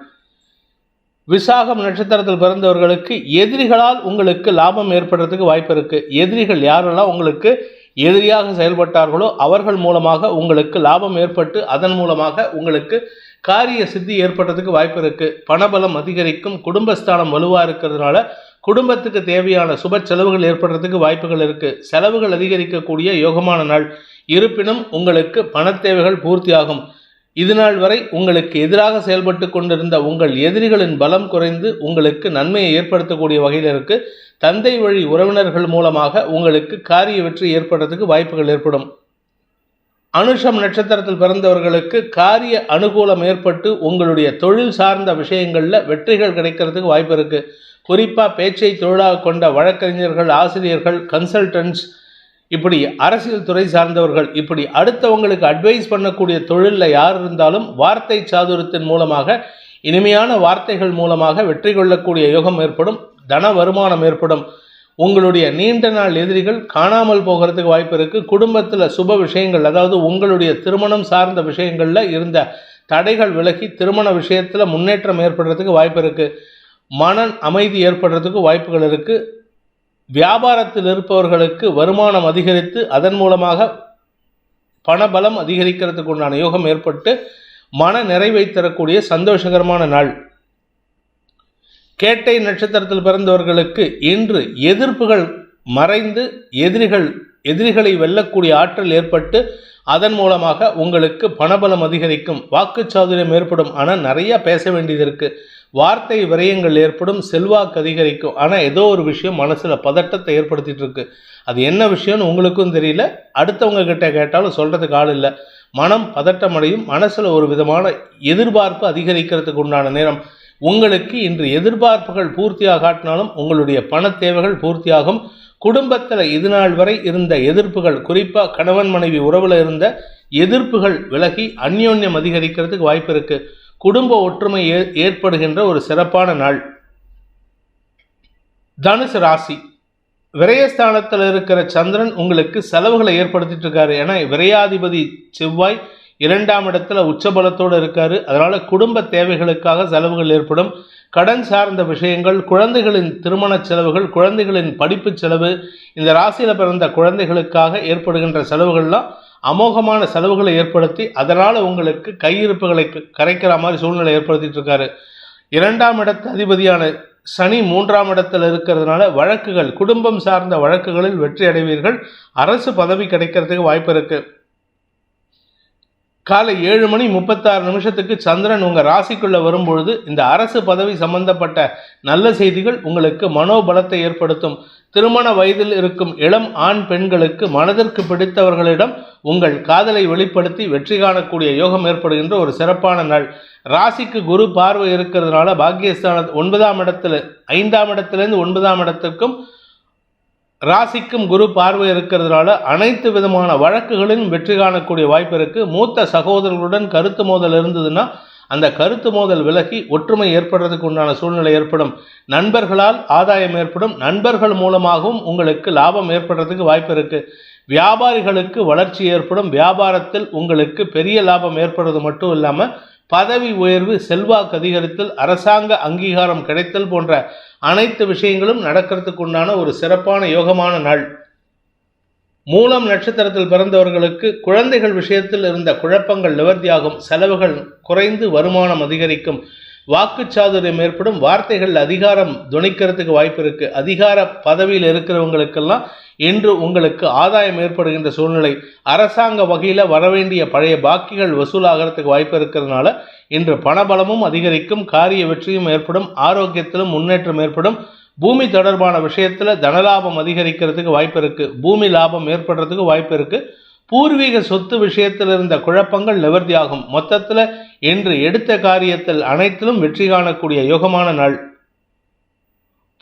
விசாகம் நட்சத்திரத்தில் பிறந்தவர்களுக்கு எதிரிகளால் உங்களுக்கு லாபம் ஏற்படுறதுக்கு வாய்ப்பு இருக்குது. எதிரிகள் யாரெல்லாம் உங்களுக்கு எதிரியாக செயல்பட்டார்களோ அவர்கள் மூலமாக உங்களுக்கு லாபம் ஏற்பட்டு அதன் மூலமாக உங்களுக்கு காரிய சித்தி ஏற்படுறதுக்கு வாய்ப்பு இருக்குது. பணபலம் அதிகரிக்கும். குடும்பஸ்தானம் வலுவாக இருக்கிறதுனால குடும்பத்துக்கு தேவையான சுப செலவுகள் ஏற்படுறதுக்கு வாய்ப்புகள் இருக்குது. செலவுகள் அதிகரிக்கக்கூடிய யோகமான நாள். இருப்பினும் உங்களுக்கு பண தேவைகள் பூர்த்தியாகும். இதுநாள் வரை உங்களுக்கு எதிராக செயல்பட்டு கொண்டிருந்த உங்கள் எதிரிகளின் பலம் குறைந்து உங்களுக்கு நன்மையை ஏற்படுத்தக்கூடிய வகையில் இருக்குது. தந்தை வழி உறவினர்கள் மூலமாக உங்களுக்கு காரிய வெற்றி ஏற்படுறதுக்கு வாய்ப்புகள் ஏற்படும். அனுஷம் நட்சத்திரத்தில் பிறந்தவர்களுக்கு காரிய அனுகூலம் ஏற்பட்டு உங்களுடைய தொழில் சார்ந்த விஷயங்களில் வெற்றிகள் கிடைக்கிறதுக்கு வாய்ப்பு இருக்குது. குறிப்பாக பேச்சை தொழிலாக கொண்ட வழக்கறிஞர்கள், ஆசிரியர்கள், கன்சல்டன்ட்ஸ், இப்படி அரசியல் துறை சார்ந்தவர்கள், இப்படி அடுத்தவங்களுக்கு அட்வைஸ் பண்ணக்கூடிய தொழிலில் யார் இருந்தாலும் வார்த்தை சாதுரியத்தின் மூலமாக, இனிமையான வார்த்தைகள் மூலமாக வெற்றி கொள்ளக்கூடிய யோகம் ஏற்படும். தன வருமானம் ஏற்படும். உங்களுடைய நீண்ட நாள் எதிரிகள் காணாமல் போகிறதுக்கு வாய்ப்பு இருக்குது. குடும்பத்தில் சுப விஷயங்கள், அதாவது உங்களுடைய திருமணம் சார்ந்த விஷயங்களில் இருந்த தடைகள் விலகி திருமண விஷயத்தில் முன்னேற்றம் ஏற்படுறதுக்கு வாய்ப்பு இருக்குது. மன அமைதி ஏற்படுறதுக்கு வாய்ப்புகள் இருக்குது. வியாபாரத்தில் இருப்பவர்களுக்கு வருமானம் அதிகரித்து அதன் மூலமாக பணபலம் அதிகரிக்கிறதுக்கு உண்டான யோகம் ஏற்பட்டு மன நிறைவை தரக்கூடிய சந்தோஷகரமான நாள். கேட்டை நட்சத்திரத்தில் பிறந்தவர்களுக்கு இன்று எதிர்ப்புகள் மறைந்து எதிரிகளை வெல்லக்கூடிய ஆற்றல் ஏற்பட்டு அதன் மூலமாக உங்களுக்கு பணபலம் அதிகரிக்கும். வாக்குச்சாதுரியம் ஏற்படும். ஆனால் நிறைய பேச வேண்டியது இருக்குது. வார்த்தை விரயங்கள் ஏற்படும். செல்வாக்கு அதிகரிக்கும். ஆனால் ஏதோ ஒரு விஷயம் மனசில் பதட்டத்தை ஏற்படுத்திட்டு இருக்கு. அது என்ன விஷயம்னு உங்களுக்கும் தெரியல, அடுத்தவங்க கிட்ட கேட்டாலும் சொல்கிறதுக்கு ஆள் இல்லை. மனம் பதட்டம் அடையும். மனசில் ஒரு விதமான எதிர்பார்ப்பு அதிகரிக்கிறதுக்கு உண்டான நேரம். உங்களுக்கு இன்று எதிர்பார்ப்புகள் பூர்த்தியாகாட்டினாலும் உங்களுடைய பண தேவைகள் பூர்த்தியாகும். குடும்பத்தில் இது நாள் வரை இருந்த எதிர்ப்புகள், குறிப்பாக கணவன் மனைவி உறவில் இருந்த எதிர்ப்புகள் விலகி அந்யோன்யம் அதிகரிக்கிறதுக்கு வாய்ப்பு இருக்குது. குடும்ப ஒற்றுமை ஏற்படுகின்ற ஒரு சிறப்பான நாள். தனுசு ராசி. விரயஸ்தானத்தில் இருக்கிற சந்திரன் உங்களுக்கு செலவுகளை ஏற்படுத்திட்டு இருக்காரு. ஏன்னா விரையாதிபதி செவ்வாய் 2ஆம் இடத்துல உச்சபலத்தோடு இருக்காரு. அதனால குடும்ப தேவைகளுக்காக செலவுகள் ஏற்படும். கடன் சார்ந்த விஷயங்கள், குழந்தைகளின் திருமண செலவுகள், குழந்தைகளின் படிப்பு செலவு, இந்த ராசியில் பிறந்த குழந்தைகளுக்காக ஏற்படுகின்ற செலவுகள்லாம் அமோகமான செலவுகளை ஏற்படுத்தி அதனால் உங்களுக்கு கையிருப்புகளை கரைக்கிற மாதிரி சூழ்நிலை ஏற்படுத்திட்டு இருக்காரு. 2ஆம் இடத்து அதிபதியான சனி 3ஆம் இடத்தில் இருக்கிறதுனால வழக்குகள், குடும்பம் சார்ந்த வழக்குகளில் வெற்றி அடைவீர்கள். அரசு பதவி கிடைக்கிறதுக்கு வாய்ப்பு இருக்கு. காலை 7:36 சந்திரன் உங்கள் ராசிக்குள்ள வரும்பொழுது இந்த அரசு பதவி சம்பந்தப்பட்ட நல்ல செய்திகள் உங்களுக்கு மனோபலத்தை ஏற்படுத்தும். திருமண வயதில் இருக்கும் இளம் ஆண் பெண்களுக்கு மனதிற்கு பிடித்தவர்களிடம் உங்கள் காதலை வெளிப்படுத்தி வெற்றி காணக்கூடிய யோகம் ஏற்படுகின்ற ஒரு சிறப்பான நாள். ராசிக்கு குரு பார்வை இருக்கிறதுனால பாக்கியஸ்தான 9ஆம் இடத்துல 5ஆம் இடத்திலிருந்து 9ஆம் இடத்திற்கும் ராசிக்கும் குரு பார்வை இருக்கிறதுனால அனைத்து விதமான வழக்குகளிலும் வெற்றி காணக்கூடிய வாய்ப்பு இருக்கு. மூத்த சகோதரர்களுடன் கருத்து மோதல் இருந்ததுன்னா அந்த கருத்து மோதல் விலகி ஒற்றுமை ஏற்படுறதுக்கு உண்டான சூழ்நிலை ஏற்படும். நண்பர்களால் ஆதாயம் ஏற்படும். நண்பர்கள் மூலமாகவும் உங்களுக்கு லாபம் ஏற்படுறதுக்கு வாய்ப்பு இருக்கு. வியாபாரிகளுக்கு வளர்ச்சி ஏற்படும். வியாபாரத்தில் உங்களுக்கு பெரிய லாபம் ஏற்படுறது மட்டும் இல்லாமல் பதவி உயர்வு, செல்வாக்கு அதிகரித்தல், அரசாங்க அங்கீகாரம் கிடைத்தல் போன்ற அனைத்து விஷயங்களும் நடக்கிறதுக்கு உண்டான ஒரு சிறப்பான யோகமான நாள். மூலம் நட்சத்திரத்தில் பிறந்தவர்களுக்கு குழந்தைகள் விஷயத்தில் இருந்த குழப்பங்கள் நிவர்த்தியாகும். செலவுகள் குறைந்து வருமானம் அதிகரிக்கும். வாக்குச்சாதுரியம் ஏற்படும். வார்த்தைகள் அதிகாரம் துணிக்கிறதுக்கு வாய்ப்பு இருக்கு. அதிகார பதவியில் இருக்கிறவங்களுக்கெல்லாம் இன்று உங்களுக்கு ஆதாயம் ஏற்படுகின்ற சூழ்நிலை. அரசாங்க வகையில் வரவேண்டிய பழைய பாக்கிகள் வசூலாகிறதுக்கு வாய்ப்பு இருக்கிறதுனால இன்று பணபலமும் அதிகரிக்கும். காரிய வெற்றியும் ஏற்படும். ஆரோக்கியத்திலும் முன்னேற்றம் ஏற்படும். பூமி தொடர்பான விஷயத்தில் தனலாபம் அதிகரிக்கிறதுக்கு வாய்ப்பு இருக்கு. பூமி லாபம் ஏற்படுறதுக்கு வாய்ப்பு இருக்கு. பூர்வீக சொத்து விஷயத்தில் இருந்த குழப்பங்கள் நிவர்த்தியாகும். மொத்தத்தில் இன்று எடுத்த காரியத்தில் அனைத்திலும் வெற்றி காணக்கூடிய யோகமான நாள்.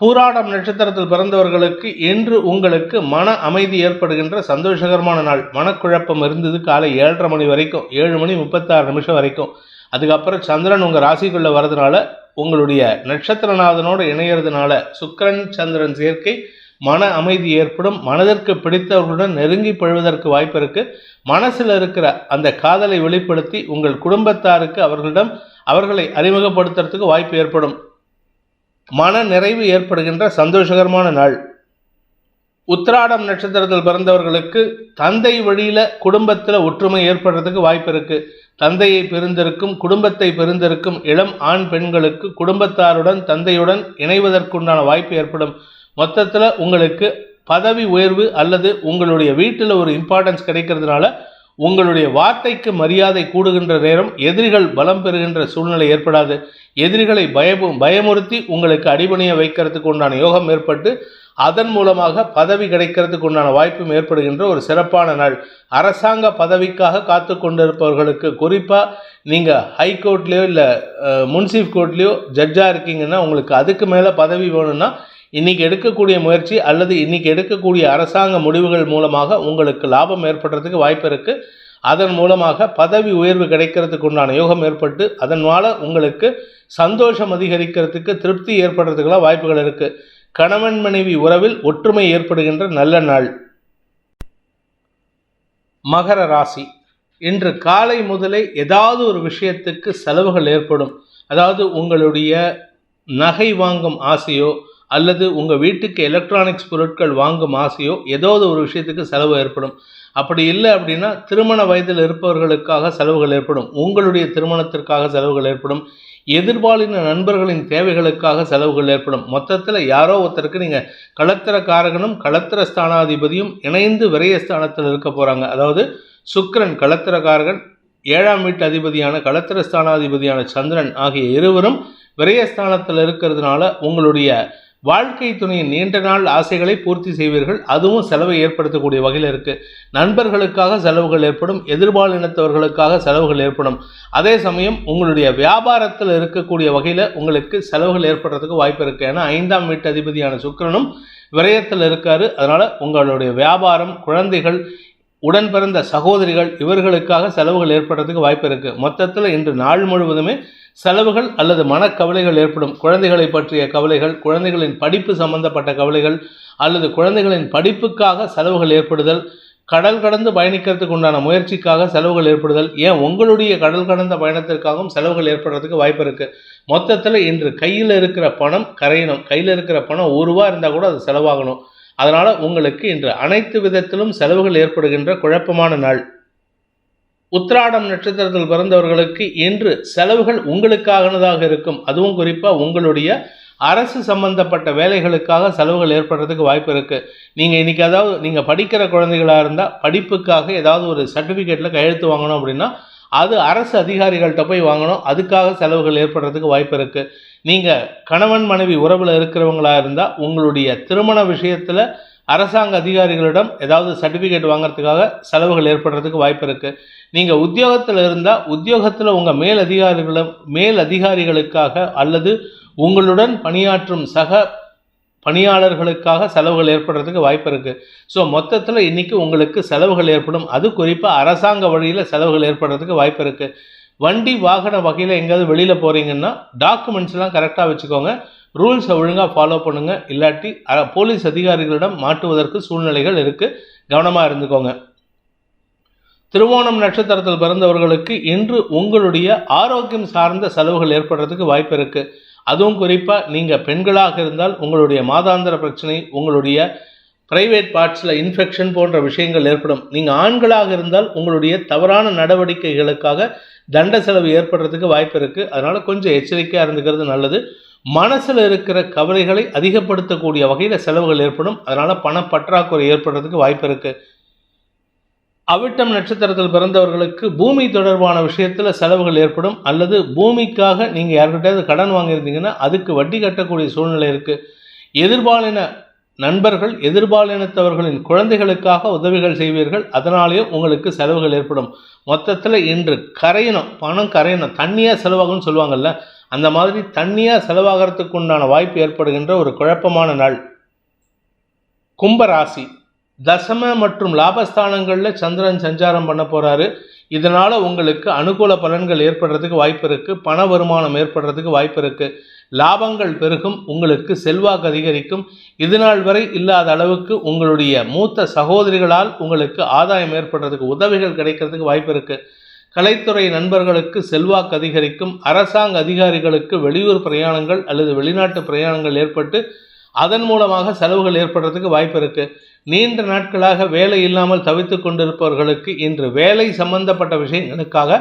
பூராடம் நட்சத்திரத்தில் பிறந்தவர்களுக்கு இன்று உங்களுக்கு மன அமைதி ஏற்படுகின்ற சந்தோஷகரமான நாள். மனக்குழப்பம் இருந்தது காலை 7:30 மணி வரைக்கும், 7:36 வரைக்கும். அதுக்கப்புறம் சந்திரன் உங்கள் ராசிக்குள்ளே வரதுனால, உங்களுடைய நட்சத்திரநாதனோடு இணையறதுனால சுக்கிரன் சந்திரன் சேர்க்கை மன அமைதி ஏற்படும். மனதிற்கு பிடித்தவர்களுடன் நெருங்கி பழுவதற்கு வாய்ப்பு இருக்குது. மனசில் இருக்கிற அந்த காதலை வெளிப்படுத்தி உங்கள் குடும்பத்தாருக்கு அவர்களை அறிமுகப்படுத்துறதுக்கு வாய்ப்பு ஏற்படும். மன நிறைவு ஏற்படுகின்ற சந்தோஷகரமான நாள். உத்திராடம் நட்சத்திரத்தில் பிறந்தவர்களுக்கு தந்தை வழியில் குடும்பத்தில் ஒற்றுமை ஏற்படுறதுக்கு வாய்ப்பு இருக்குது. தந்தையை பிரிந்திருக்கும், குடும்பத்தை பிரிந்திருக்கும் இளம் ஆண் பெண்களுக்கு குடும்பத்தாருடன் தந்தையுடன் இணைவதற்குண்டான வாய்ப்பு ஏற்படும். மொத்தத்தில் உங்களுக்கு பதவி உயர்வு அல்லது உங்களுடைய வீட்டில் ஒரு இம்பார்ட்டன்ஸ் கிடைக்கிறதுனால உங்களுடைய வார்த்தைக்கு மரியாதை கூடுகின்ற நேரம். எதிரிகள் பலம் பெறுகின்ற சூழ்நிலை ஏற்படாது. எதிரிகளை பயமுறுத்தி உங்களுக்கு அடிபணிய வைக்கிறதுக்கு உண்டான யோகம் ஏற்பட்டு அதன் மூலமாக பதவி கிடைக்கிறதுக்கு உண்டான வாய்ப்பும் ஏற்படுகின்ற ஒரு சிறப்பான நாள். அரசாங்க பதவிக்காக காத்து கொண்டிருப்பவர்களுக்கு, குறிப்பாக நீங்கள் ஹைகோர்ட்லேயோ இல்லை முன்சிப் கோர்ட்லேயோ ஜட்ஜாக இருக்கீங்கன்னா, உங்களுக்கு அதுக்கு மேலே பதவி வேணும்னா இன்றைக்கி எடுக்கக்கூடிய முயற்சி அல்லது இன்றைக்கி எடுக்கக்கூடிய அரசாங்க முடிவுகள் மூலமாக உங்களுக்கு லாபம் ஏற்படுறதுக்கு வாய்ப்பு இருக்குது. அதன் மூலமாக பதவி உயர்வு கிடைக்கிறதுக்கு உண்டான யோகம் ஏற்பட்டு அதனால் உங்களுக்கு சந்தோஷம் அதிகரிக்கிறதுக்கு, திருப்தி ஏற்படுறதுக்கெல்லாம் வாய்ப்புகள் இருக்குது. கணவன் மனைவி உறவில் ஒற்றுமை ஏற்படுகின்ற நல்ல நாள். மகர ராசி. இன்று காலை முதலே ஏதாவது ஒரு விஷயத்துக்கு செலவுகள் ஏற்படும். அதாவது உங்களுடைய நகை வாங்கும் ஆசையோ அல்லது உங்கள் வீட்டுக்கு எலக்ட்ரானிக்ஸ் பொருட்கள் வாங்கும் ஆசையோ ஏதாவது ஒரு விஷயத்துக்கு செலவு ஏற்படும். அப்படி இல்லை அப்படின்னா திருமண வயதில் இருப்பவர்களுக்காக செலவுகள் ஏற்படும். உங்களுடைய திருமணத்திற்காக செலவுகள் ஏற்படும். எதிர்பாலின நண்பர்களின் தேவைகளுக்காக செலவுகள் ஏற்படும். மொத்தத்தில் யாரோ ஒருத்தருக்கு நீங்கள் களத்திர காரகனும் களத்திர ஸ்தானாதிபதியும் இணைந்து விரயஸ்தானத்தில் இருக்க போகிறாங்க. அதாவது சுக்கிரன் களத்திர காரகன், 7ஆம் வீட்டு அதிபதியான களத்திர ஸ்தானாதிபதியான சந்திரன் ஆகிய இருவரும் விரயஸ்தானத்தில் இருக்கிறதுனால உங்களுடைய வாழ்க்கை துணையின் நீண்ட நாள் ஆசைகளை பூர்த்தி செய்வீர்கள். அதுவும் செலவை ஏற்படுத்தக்கூடிய வகையில் இருக்குது. நண்பர்களுக்காக செலவுகள் ஏற்படும். எதிர்பாலினத்தவர்களுக்காக செலவுகள் ஏற்படும். அதே சமயம் உங்களுடைய வியாபாரத்தில் இருக்கக்கூடிய வகையில் உங்களுக்கு செலவுகள் ஏற்படுறதுக்கு வாய்ப்பு இருக்குது. ஏன்னா 5ஆம் வீட்டு அதிபதியான சுக்கிரனும் விரயத்தில் இருக்காரு. அதனால் உங்களுடைய வியாபாரம், குழந்தைகள், உடன் பிறந்த சகோதரிகள் இவர்களுக்காக செலவுகள் ஏற்படுறதுக்கு வாய்ப்பு இருக்குது. மொத்தத்தில் இன்று நாள் முழுவதுமே செலவுகள் அல்லது மனக்கவலைகள் ஏற்படும். குழந்தைகளை பற்றிய கவலைகள், குழந்தைகளின் படிப்பு சம்பந்தப்பட்ட கவலைகள் அல்லது குழந்தைகளின் படிப்புக்காக செலவுகள் ஏற்படுதல், கடல் கடந்து பயணிக்கிறதுக்கு உண்டான முயற்சிக்காக செலவுகள் ஏற்படுதல், ஏன் உங்களுடைய கடல் கடந்த பயணத்திற்காகவும் செலவுகள் ஏற்படுறதுக்கு வாய்ப்பு இருக்குது. மொத்தத்தில் இன்று கையில் இருக்கிற பணம் கரையணும். கையில் இருக்கிற பணம் ₹1 இருந்தால் கூட அது செலவாகணும். அதனால் உங்களுக்கு இன்று அனைத்து விதத்திலும் செலவுகள் ஏற்படுகின்ற குழப்பமான நாள். உத்திராடம் நட்சத்திரத்தில் பிறந்தவர்களுக்கு இன்று செலவுகள் உங்களுக்கானதாக இருக்கும். அதுவும் குறிப்பாக உங்களுடைய அரசு சம்பந்தப்பட்ட வேலைகளுக்காக செலவுகள் ஏற்படுறதுக்கு வாய்ப்பு இருக்குது. நீங்கள் இன்றைக்கி நீங்கள் படிக்கிற குழந்தைகளாக இருந்தால் படிப்புக்காக ஏதாவது ஒரு சர்டிஃபிகேட்டில் கையெழுத்து வாங்கணும் அப்படின்னா அது அரசு அதிகாரிகள்கிட்ட போய் வாங்கணும். அதுக்காக செலவுகள் ஏற்படுறதுக்கு வாய்ப்பு இருக்குது. நீங்கள் கணவன் மனைவி உறவில் இருக்கிறவங்களாக இருந்தால் உங்களுடைய திருமண விஷயத்தில் அரசாங்க அதிகாரிகளிடம் ஏதாவது சர்டிஃபிகேட் வாங்கிறதுக்காக செலவுகள் ஏற்படுறதுக்கு வாய்ப்பு இருக்குது. நீங்கள் உத்தியோகத்தில் இருந்தால் உத்தியோகத்தில் உங்கள் மேல் அதிகாரிகளுக்காக அல்லது உங்களுடன் பணியாற்றும் சக பணியாளர்களுக்காக செலவுகள் ஏற்படுறதுக்கு வாய்ப்பு இருக்குது. ஸோ மொத்தத்தில் இன்றைக்கி உங்களுக்கு செலவுகள் ஏற்படும். அது குறிப்பாக அரசாங்க வழியில் செலவுகள் ஏற்படுறதுக்கு வாய்ப்பு இருக்குது. வண்டி வாகன வகையில் எங்கேயாவது வெளியில் போகிறீங்கன்னா டாக்குமெண்ட்ஸ்லாம் கரெக்டாக வச்சுக்கோங்க. ரூல்ஸை ஒழுங்காக ஃபாலோ பண்ணுங்கள். இல்லாட்டி போலீஸ் அதிகாரிகளிடம் மாட்டுவதற்கு சூழ்நிலைகள் இருக்குது. கவனமாக இருந்துக்கோங்க. திருவோணம் நட்சத்திரத்தில் பிறந்தவர்களுக்கு இன்று உங்களுடைய ஆரோக்கியம் சார்ந்த செலவுகள் ஏற்படுறதுக்கு வாய்ப்பு இருக்குது. அதுவும் குறிப்பாக நீங்கள் பெண்களாக இருந்தால் உங்களுடைய மாதாந்திர பிரச்சனை, உங்களுடைய பிரைவேட் பார்ட்ஸில் இன்ஃபெக்ஷன் போன்ற விஷயங்கள் ஏற்படும். நீங்கள் ஆண்களாக இருந்தால் உங்களுடைய தவறான நடவடிக்கைகளுக்காக தண்ட செலவு ஏற்படுறதுக்கு வாய்ப்பு இருக்குது. அதனால் கொஞ்சம் எச்சரிக்கையாக இருந்துக்கிறது நல்லது. மனசில் இருக்கிற கவலைகளை அதிகப்படுத்தக்கூடிய வகையில் செலவுகள் ஏற்படும். அதனால் பணப்பற்றாக்குறை ஏற்படுறதுக்கு வாய்ப்பு இருக்குது. அவிட்டம் நட்சத்திரத்தில் பிறந்தவர்களுக்கு பூமி தொடர்பான விஷயத்தில் செலவுகள் ஏற்படும். அல்லது பூமிக்காக நீங்கள் யார்கிட்டயாவது கடன் வாங்கியிருந்தீங்கன்னா அதுக்கு வட்டி கட்டக்கூடிய சூழ்நிலை இருக்குது. எதிர்பாலின நண்பர்கள், எதிர்பாலினத்தவர்களின் குழந்தைகளுக்காக உதவிகள் செய்வீர்கள். அதனாலேயும் உங்களுக்கு செலவுகள் ஏற்படும். மொத்தத்தில் இன்று கரையணும், பணம் கரையணும், தண்ணியாக செலவாகும்னு சொல்லுவாங்கள்ல, அந்த மாதிரி தண்ணியாக செலவாகிறதுக்கு உண்டான வாய்ப்பு ஏற்படுகின்ற ஒரு குழப்பமான நாள். கும்பராசி, தசம மற்றும் லாபஸ்தானங்களில் சந்திரன் சஞ்சாரம் பண்ண போகிறாரு. இதனால் உங்களுக்கு அனுகூல பலன்கள் ஏற்படுறதுக்கு வாய்ப்பு இருக்குது. பண வருமானம் ஏற்படுறதுக்கு வாய்ப்பு இருக்குது. லாபங்கள் பெருகும். உங்களுக்கு செல்வாக்கு அதிகரிக்கும். இதுநாள் வரை இல்லாத அளவுக்கு உங்களுடைய மூத்த சகோதரிகளால் உங்களுக்கு ஆதாயம் ஏற்படுறதுக்கு, உதவிகள் கிடைக்கிறதுக்கு வாய்ப்பு இருக்குது. கலைத்துறை நண்பர்களுக்கு செல்வாக்கு அதிகரிக்கும். அரசாங்க அதிகாரிகளுக்கு வெளியூர் பிரயாணங்கள் அல்லது வெளிநாட்டு பிரயாணங்கள் ஏற்பட்டு அதன் மூலமாக செலவுகள் ஏற்படுறதுக்கு வாய்ப்பு இருக்குது. நீண்ட நாட்களாக வேலை இல்லாமல் தவித்து கொண்டிருப்பவர்களுக்கு இன்று வேலை சம்பந்தப்பட்ட விஷயங்களுக்காக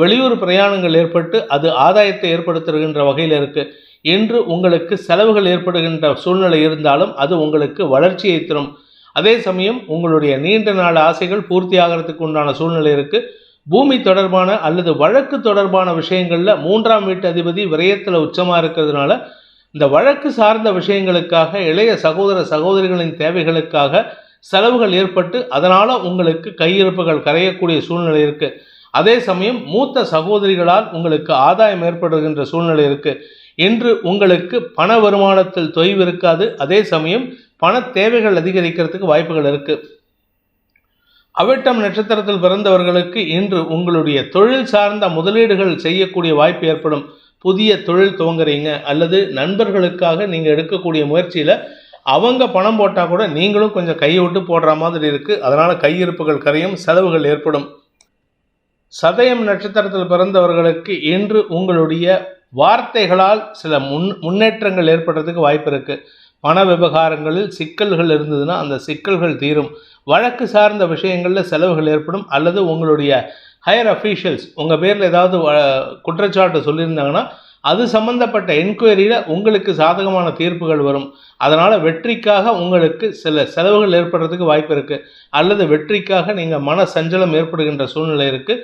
வெளியூர் பிரயாணங்கள் ஏற்பட்டு அது ஆதாயத்தை ஏற்படுத்துகின்ற வகையில் இருக்குது. இன்று உங்களுக்கு செலவுகள் ஏற்படுகின்ற சூழ்நிலை இருந்தாலும் அது உங்களுக்கு வளர்ச்சியை தரும். அதே சமயம் உங்களுடைய நீண்ட நாள் ஆசைகள் பூர்த்தி ஆகிறதுக்கு உண்டான சூழ்நிலை இருக்குது. பூமி தொடர்பான அல்லது வழக்கு தொடர்பான விஷயங்களில் 3ஆம் வீட்டு அதிபதி விரயத்தில் உச்சமாக இருக்கிறதுனால இந்த வழக்கு சார்ந்த விஷயங்களுக்காக இளைய சகோதர சகோதரிகளின் தேவைகளுக்காக செலவுகள் ஏற்பட்டு அதனால் உங்களுக்கு கையிருப்புகள் கரையக்கூடிய சூழ்நிலை இருக்குது. அதே சமயம் மூத்த சகோதரிகளால் உங்களுக்கு ஆதாயம் ஏற்படுகின்ற சூழ்நிலை இருக்குது. இன்று உங்களுக்கு பண வருமானத்தில் தொய்வு இருக்காது. அதே சமயம் பண தேவைகள் அதிகரிக்கிறதுக்கு வாய்ப்புகள் இருக்குது. அவிட்டம் நட்சத்திரத்தில் பிறந்தவர்களுக்கு இன்று உங்களுடைய தொழில் சார்ந்த முதலீடுகள் செய்யக்கூடிய வாய்ப்பு ஏற்படும். புதிய தொழில் துவங்குறீங்க அல்லது நண்பர்களுக்காக நீங்கள் எடுக்கக்கூடிய முயற்சியில் அவங்க பணம் போட்டால் கூட நீங்களும் கொஞ்சம் கையை விட்டு போடுற மாதிரி இருக்குது. அதனால் கையிருப்புகள் கரையும், செலவுகள் ஏற்படும். சதயம் நட்சத்திரத்தில் பிறந்தவர்களுக்கு இன்று உங்களுடைய வார்த்தைகளால் சில முன்னேற்றங்கள் ஏற்படுறதுக்கு வாய்ப்பு இருக்குது. பண விவகாரங்களில் சிக்கல்கள் இருந்ததுன்னா அந்த சிக்கல்கள் தீரும். வழக்கு சார்ந்த விஷயங்களில் செலவுகள் ஏற்படும். அல்லது உங்களுடைய ஹையர் அஃபீஷியல்ஸ் உங்கள் பேரில் ஏதாவது குற்றச்சாட்டு சொல்லியிருந்தாங்கன்னா அது சம்பந்தப்பட்ட என்கொயரியில் உங்களுக்கு சாதகமான தீர்ப்புகள் வரும். அதனால் வெற்றிக்காக உங்களுக்கு சில செலவுகள் ஏற்படுறதுக்கு வாய்ப்பு இருக்குது. அல்லது வெற்றிக்காக நீங்கள் மன சஞ்சலம் ஏற்படுகின்ற சூழ்நிலை இருக்குது.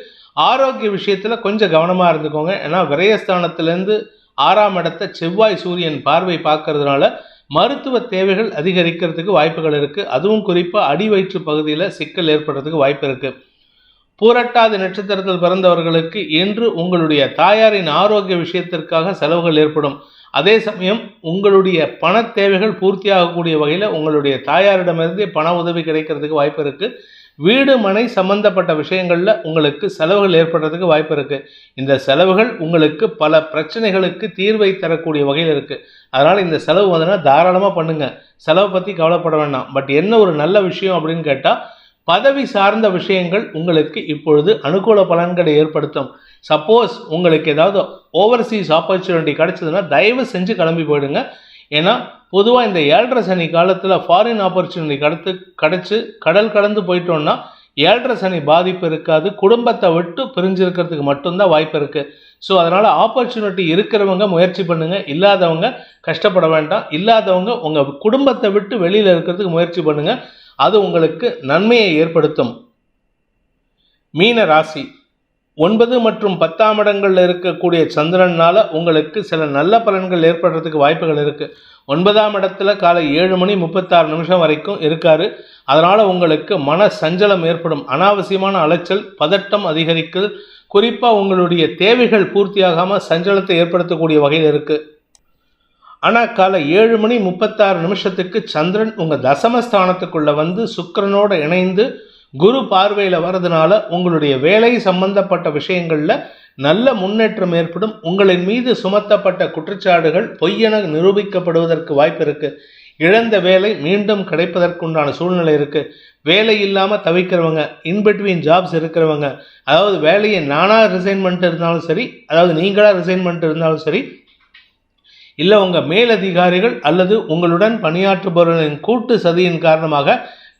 ஆரோக்கிய விஷயத்தில் கொஞ்சம் கவனமாக இருந்துக்கோங்க. ஏன்னா விரயஸ்தானத்திலேருந்து 6ஆம் இடத்தை செவ்வாய் சூரியன் பார்வை பார்க்கறதுனால மருத்துவ தேவைகள் அதிகரிக்கிறதுக்கு வாய்ப்புகள் இருக்குது. அதுவும் குறிப்பாக அடி வயிற்று பகுதியில் சிக்கல் ஏற்படுறதுக்கு வாய்ப்பு இருக்குது. பூரட்டாதி நட்சத்திரத்தில் பிறந்தவர்களுக்கு இன்று உங்களுடைய தாயாரின் ஆரோக்கிய விஷயத்திற்காக செலவுகள் ஏற்படும். அதே சமயம் உங்களுடைய பண தேவைகள் பூர்த்தியாகக்கூடிய வகையில் உங்களுடைய தாயாரிடமிருந்து பண உதவி கிடைக்கிறதுக்கு வாய்ப்பு இருக்குது. வீடு மனை சம்பந்தப்பட்ட விஷயங்களில் உங்களுக்கு செலவுகள் ஏற்படுறதுக்கு வாய்ப்பு இருக்குது. இந்த செலவுகள் உங்களுக்கு பல பிரச்சனைகளுக்கு தீர்வை தரக்கூடிய வகையில் இருக்குது. அதனால் இந்த செலவு வந்ததுன்னா தாராளமாக பண்ணுங்கள். செலவை பற்றி கவலைப்பட வேண்டாம். பட் என்ன ஒரு நல்ல விஷயம் அப்படின்னு கேட்டால், பதவி சார்ந்த விஷயங்கள் உங்களுக்கு இப்பொழுது அனுகூல பலன்களை ஏற்படுத்தும். சப்போஸ் உங்களுக்கு ஏதாவது ஓவர்சீஸ் ஆப்பர்ச்சுனிட்டி கிடைச்சதுன்னா தயவு செஞ்சு கிளம்பி போயிடுங்க. ஏன்னா பொதுவாக இந்த 7.5 சனி காலத்தில் ஃபாரின் ஆப்பர்ச்சுனிட்டி கிடச்சி கடல் கடந்து போயிட்டோன்னா 7.5 சனி பாதிப்பு இருக்காது. குடும்பத்தை விட்டு பிரிஞ்சிருக்கிறதுக்கு மட்டும்தான் வாய்ப்பு இருக்குது. ஸோ அதனால் ஆப்பர்ச்சுனிட்டி இருக்கிறவங்க முயற்சி பண்ணுங்கள். இல்லாதவங்க கஷ்டப்பட வேண்டாம். இல்லாதவங்க உங்கள் குடும்பத்தை விட்டு வெளியில் இருக்கிறதுக்கு முயற்சி பண்ணுங்கள். அது உங்களுக்கு நன்மையை ஏற்படுத்தும். மீன ராசி, 9 மற்றும் 10ஆம் இடங்களில் இருக்கக்கூடிய சந்திரனால் உங்களுக்கு சில நல்ல பலன்கள் ஏற்படுறதுக்கு வாய்ப்புகள் இருக்குது. 9ஆம் இடத்துல காலை 7:36 வரைக்கும் இருக்காரு. அதனால் உங்களுக்கு மன சஞ்சலம் ஏற்படும். அனாவசியமான அலைச்சல், பதட்டம் அதிகரிக்குது. குறிப்பாக உங்களுடைய தேவைகள் பூர்த்தியாகாமல் சஞ்சலத்தை ஏற்படுத்தக்கூடிய வகையில் இருக்குது. ஆனால் காலை 7:36 சந்திரன் உங்கள் தசமஸ்தானத்துக்குள்ளே வந்து சுக்கிரனோடு இணைந்து குரு பார்வையில் வர்றதுனால உங்களுடைய வேலை சம்பந்தப்பட்ட விஷயங்களில் நல்ல முன்னேற்றம் ஏற்படும். உங்களின் மீது சுமத்தப்பட்ட குற்றச்சாட்டுகள் பொய்யென நிரூபிக்கப்படுவதற்கு வாய்ப்பு இருக்குது. இழந்த வேலை மீண்டும் கிடைப்பதற்குண்டான சூழ்நிலை இருக்குது. வேலை இல்லாமல் தவிக்கிறவங்க, இன்பிட்வீன் ஜாப்ஸ் இருக்கிறவங்க, அதாவது வேலையை நானாக ரிசைன் பண்ணிட்டு இருந்தாலும் சரி, அதாவது நீங்களாக ரிசைன் பண்ணிட்டு இருந்தாலும் சரி, இல்லை உங்கள் மேலதிகாரிகள் அல்லது உங்களுடன் பணியாற்றுபவர்களின் கூட்டு சதியின் காரணமாக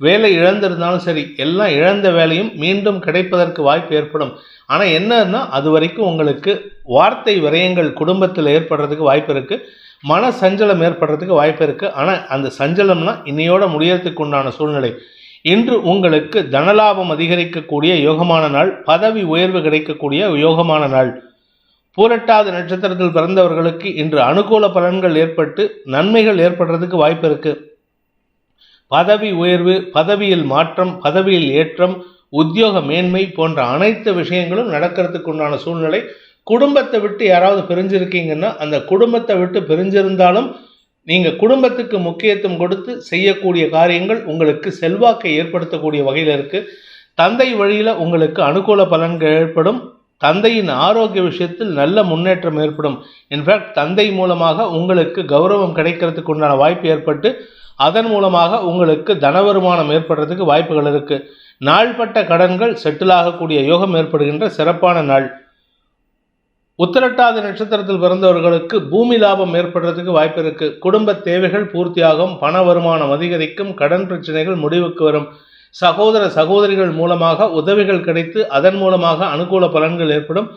வேலை இழந்திருந்தாலும் சரி, எல்லாம் இழந்த வேலையும் மீண்டும் கிடைப்பதற்கு வாய்ப்பு ஏற்படும். ஆனால் என்னன்னா அது வரைக்கும் உங்களுக்கு வார்த்தை விரயங்கள் குடும்பத்தில் ஏற்படுறதுக்கு வாய்ப்பு இருக்குது. மன சஞ்சலம் ஏற்படுறதுக்கு வாய்ப்பு இருக்குது. ஆனால் அந்த சஞ்சலம்னா இன்னையோட முடியறதுக்கு உண்டான சூழ்நிலை. இன்று உங்களுக்கு தனலாபம் அதிகரிக்கக்கூடிய யோகமான நாள். பதவி உயர்வு கிடைக்கக்கூடிய யோகமான நாள். பூரட்டாதி நட்சத்திரத்தில் பிறந்தவர்களுக்கு இன்று அனுகூல பலன்கள் ஏற்பட்டு நன்மைகள் ஏற்படுறதுக்கு வாய்ப்பு இருக்குது. பதவி உயர்வு, பதவியில் மாற்றம், பதவியில் ஏற்றம், உத்தியோக மேன்மை போன்ற அனைத்து விஷயங்களும் நடக்கிறதுக்கு உண்டான சூழ்நிலை குடும்பத்தை விட்டு யாராவது பிரிஞ்சிருக்கீங்கன்னா அந்த குடும்பத்தை விட்டு பிரிஞ்சிருந்தாலும் நீங்கள் குடும்பத்துக்கு முக்கியத்துவம் கொடுத்து செய்யக்கூடிய காரியங்கள் உங்களுக்கு செல்வாக்கை ஏற்படுத்தக்கூடிய வகையில் இருக்குது. தந்தை வழியில் உங்களுக்கு அனுகூல பலன்கள் ஏற்படும். தந்தையின் ஆரோக்கிய விஷயத்தில் நல்ல முன்னேற்றம் ஏற்படும். இன்ஃபேக்ட் தந்தை மூலமாக உங்களுக்கு கௌரவம் கிடைக்கிறதுக்கு உண்டான வாய்ப்பு ஏற்பட்டு அதன் மூலமாக உங்களுக்கு தன வருமானம் ஏற்படுறதுக்கு வாய்ப்புகள் இருக்குது. நாள்பட்ட கடன்கள் செட்டில் ஆகக்கூடிய யோகம் ஏற்படுகின்ற சிறப்பான நாள். உத்திரட்டாதி நட்சத்திரத்தில் பிறந்தவர்களுக்கு பூமி லாபம் ஏற்படுறதுக்கு வாய்ப்பு இருக்கு. குடும்ப தேவைகள் பூர்த்தியாகும், பண வருமானம் அதிகரிக்கும், கடன் பிரச்சனைகள் முடிவுக்கு வரும். சகோதர சகோதரிகள் மூலமாக உதவிகள் கிடைத்து அதன் மூலமாக அனுகூல பலன்கள் ஏற்படும்.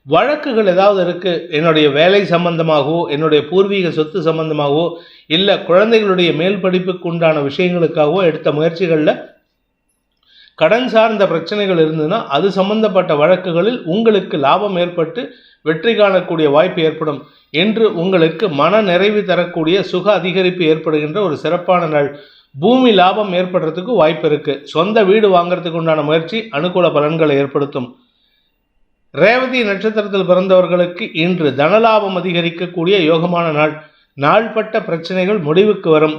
வழக்குகள் ஏதாவது இருக்கு, என்னுடைய வேலை சம்பந்தமாகவோ என்னுடைய பூர்வீக சொத்து சம்பந்தமாகவோ இல்லை குழந்தைகளுடைய மேல் படிப்புக்கு உண்டான விஷயங்களுக்காகவோ எடுத்த முயற்சிகளில் கடன் சார்ந்த பிரச்சனைகள் இருந்ததுன்னா அது சம்பந்தப்பட்ட வழக்குகளில் உங்களுக்கு லாபம் ஏற்பட்டு வெற்றி காணக்கூடிய வாய்ப்பு ஏற்படும். என்று உங்களுக்கு மன நிறைவு தரக்கூடிய சுக அதிகரிப்பு ஏற்படுகின்ற ஒரு சிறப்பான நாள். பூமி லாபம் ஏற்படுறதுக்கு வாய்ப்பு இருக்கு. சொந்த வீடு வாங்கறதுக்கு உண்டான முயற்சி அனுகூல பலன்களை ஏற்படுத்தும். ரேவதி நட்சத்திரத்தில் பிறந்தவர்களுக்கு இன்று தனலாபம் அதிகரிக்கக்கூடிய யோகமான நாள். நாள்பட்ட பிரச்சனைகள் முடிவுக்கு வரும்.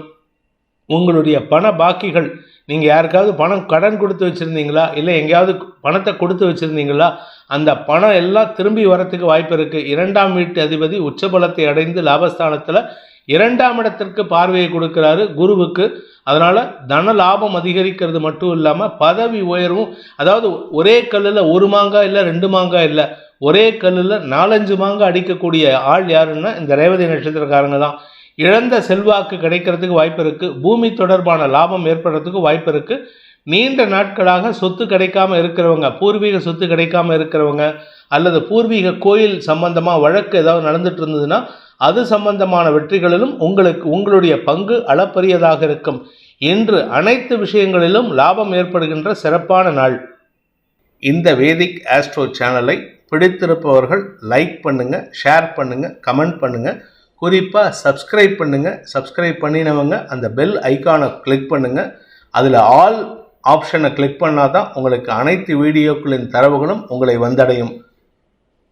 உங்களுடைய பண பாக்கிகள், நீங்கள் யாருக்காவது பணம் கடன் கொடுத்து வச்சுருந்தீங்களா, இல்லை எங்கேயாவது பணத்தை கொடுத்து வச்சுருந்தீங்களா, அந்த பணம் எல்லாம் திரும்பி வரத்துக்கு வாய்ப்பு இருக்குது. 2ஆம் வீட்டு அதிபதி உச்சபலத்தை அடைந்து லாபஸ்தானத்தில் 2ஆம் இடத்திற்கு பார்வையை கொடுக்குறாரு குருவுக்கு. அதனால் தன லாபம் அதிகரிக்கிறது மட்டும் இல்லாமல் பதவி உயர்வும், அதாவது ஒரே கல்லில் ஒரு மாங்காய் இல்லை 2 மாங்காய் இல்லை, ஒரே கல்லில் 4-5 மாங்காய் அடிக்கக்கூடிய ஆள் யாருன்னா இந்த ரேவதி நட்சத்திரக்காரங்க தான். இழந்த செல்வாக்கு கிடைக்கிறதுக்கு வாய்ப்பு இருக்குது. பூமி தொடர்பான லாபம் ஏற்படுறதுக்கு வாய்ப்பு இருக்குது. நீண்ட நாட்களாக சொத்து கிடைக்காம இருக்கிறவங்க, பூர்வீக சொத்து கிடைக்காம இருக்கிறவங்க, அல்லது பூர்வீக கோயில் சம்பந்தமாக வழக்கு ஏதாவது நடந்துட்டு இருந்ததுன்னா அது சம்பந்தமான வெற்றிகளிலும் உங்களுடைய பங்கு அளப்பரியதாக இருக்கும். இன்று அனைத்து விஷயங்களிலும் லாபம் ஏற்படுகின்ற சிறப்பான நாள். இந்த வேதிக் ஆஸ்ட்ரோ சேனலை பிடித்திருப்பவர்கள் லைக் பண்ணுங்கள், ஷேர் பண்ணுங்கள், கமெண்ட் பண்ணுங்கள். குறிப்பாக சப்ஸ்கிரைப் பண்ணுங்கள். சப்ஸ்கிரைப் பண்ணினவங்க அந்த பெல் ஐக்கானை கிளிக் பண்ணுங்கள். அதில் ஆல் ஆப்ஷனை கிளிக் பண்ணால் தான் உங்களுக்கு அனைத்து வீடியோக்களின் தரவுகளும் உங்களை வந்தடையும்.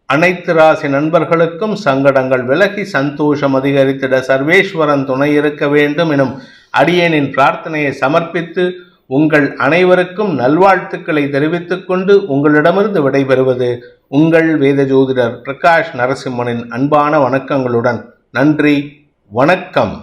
அனைத்து ராசி நண்பர்களுக்கும் சங்கடங்கள் விலகி சந்தோஷம் அதிகரித்திட சர்வேஸ்வரன் துணை இருக்க வேண்டும் எனும் அடியேனின் பிரார்த்தனையை சமர்ப்பித்து உங்கள் அனைவருக்கும் நல்வாழ்த்துக்களை தெரிவித்துக் கொண்டு உங்களிடமிருந்து விடைபெறுவது உங்கள் வேத ஜோதிடர் பிரகாஷ் நரசிம்மனின் அன்பான வணக்கங்களுடன். நன்றி, வணக்கம்.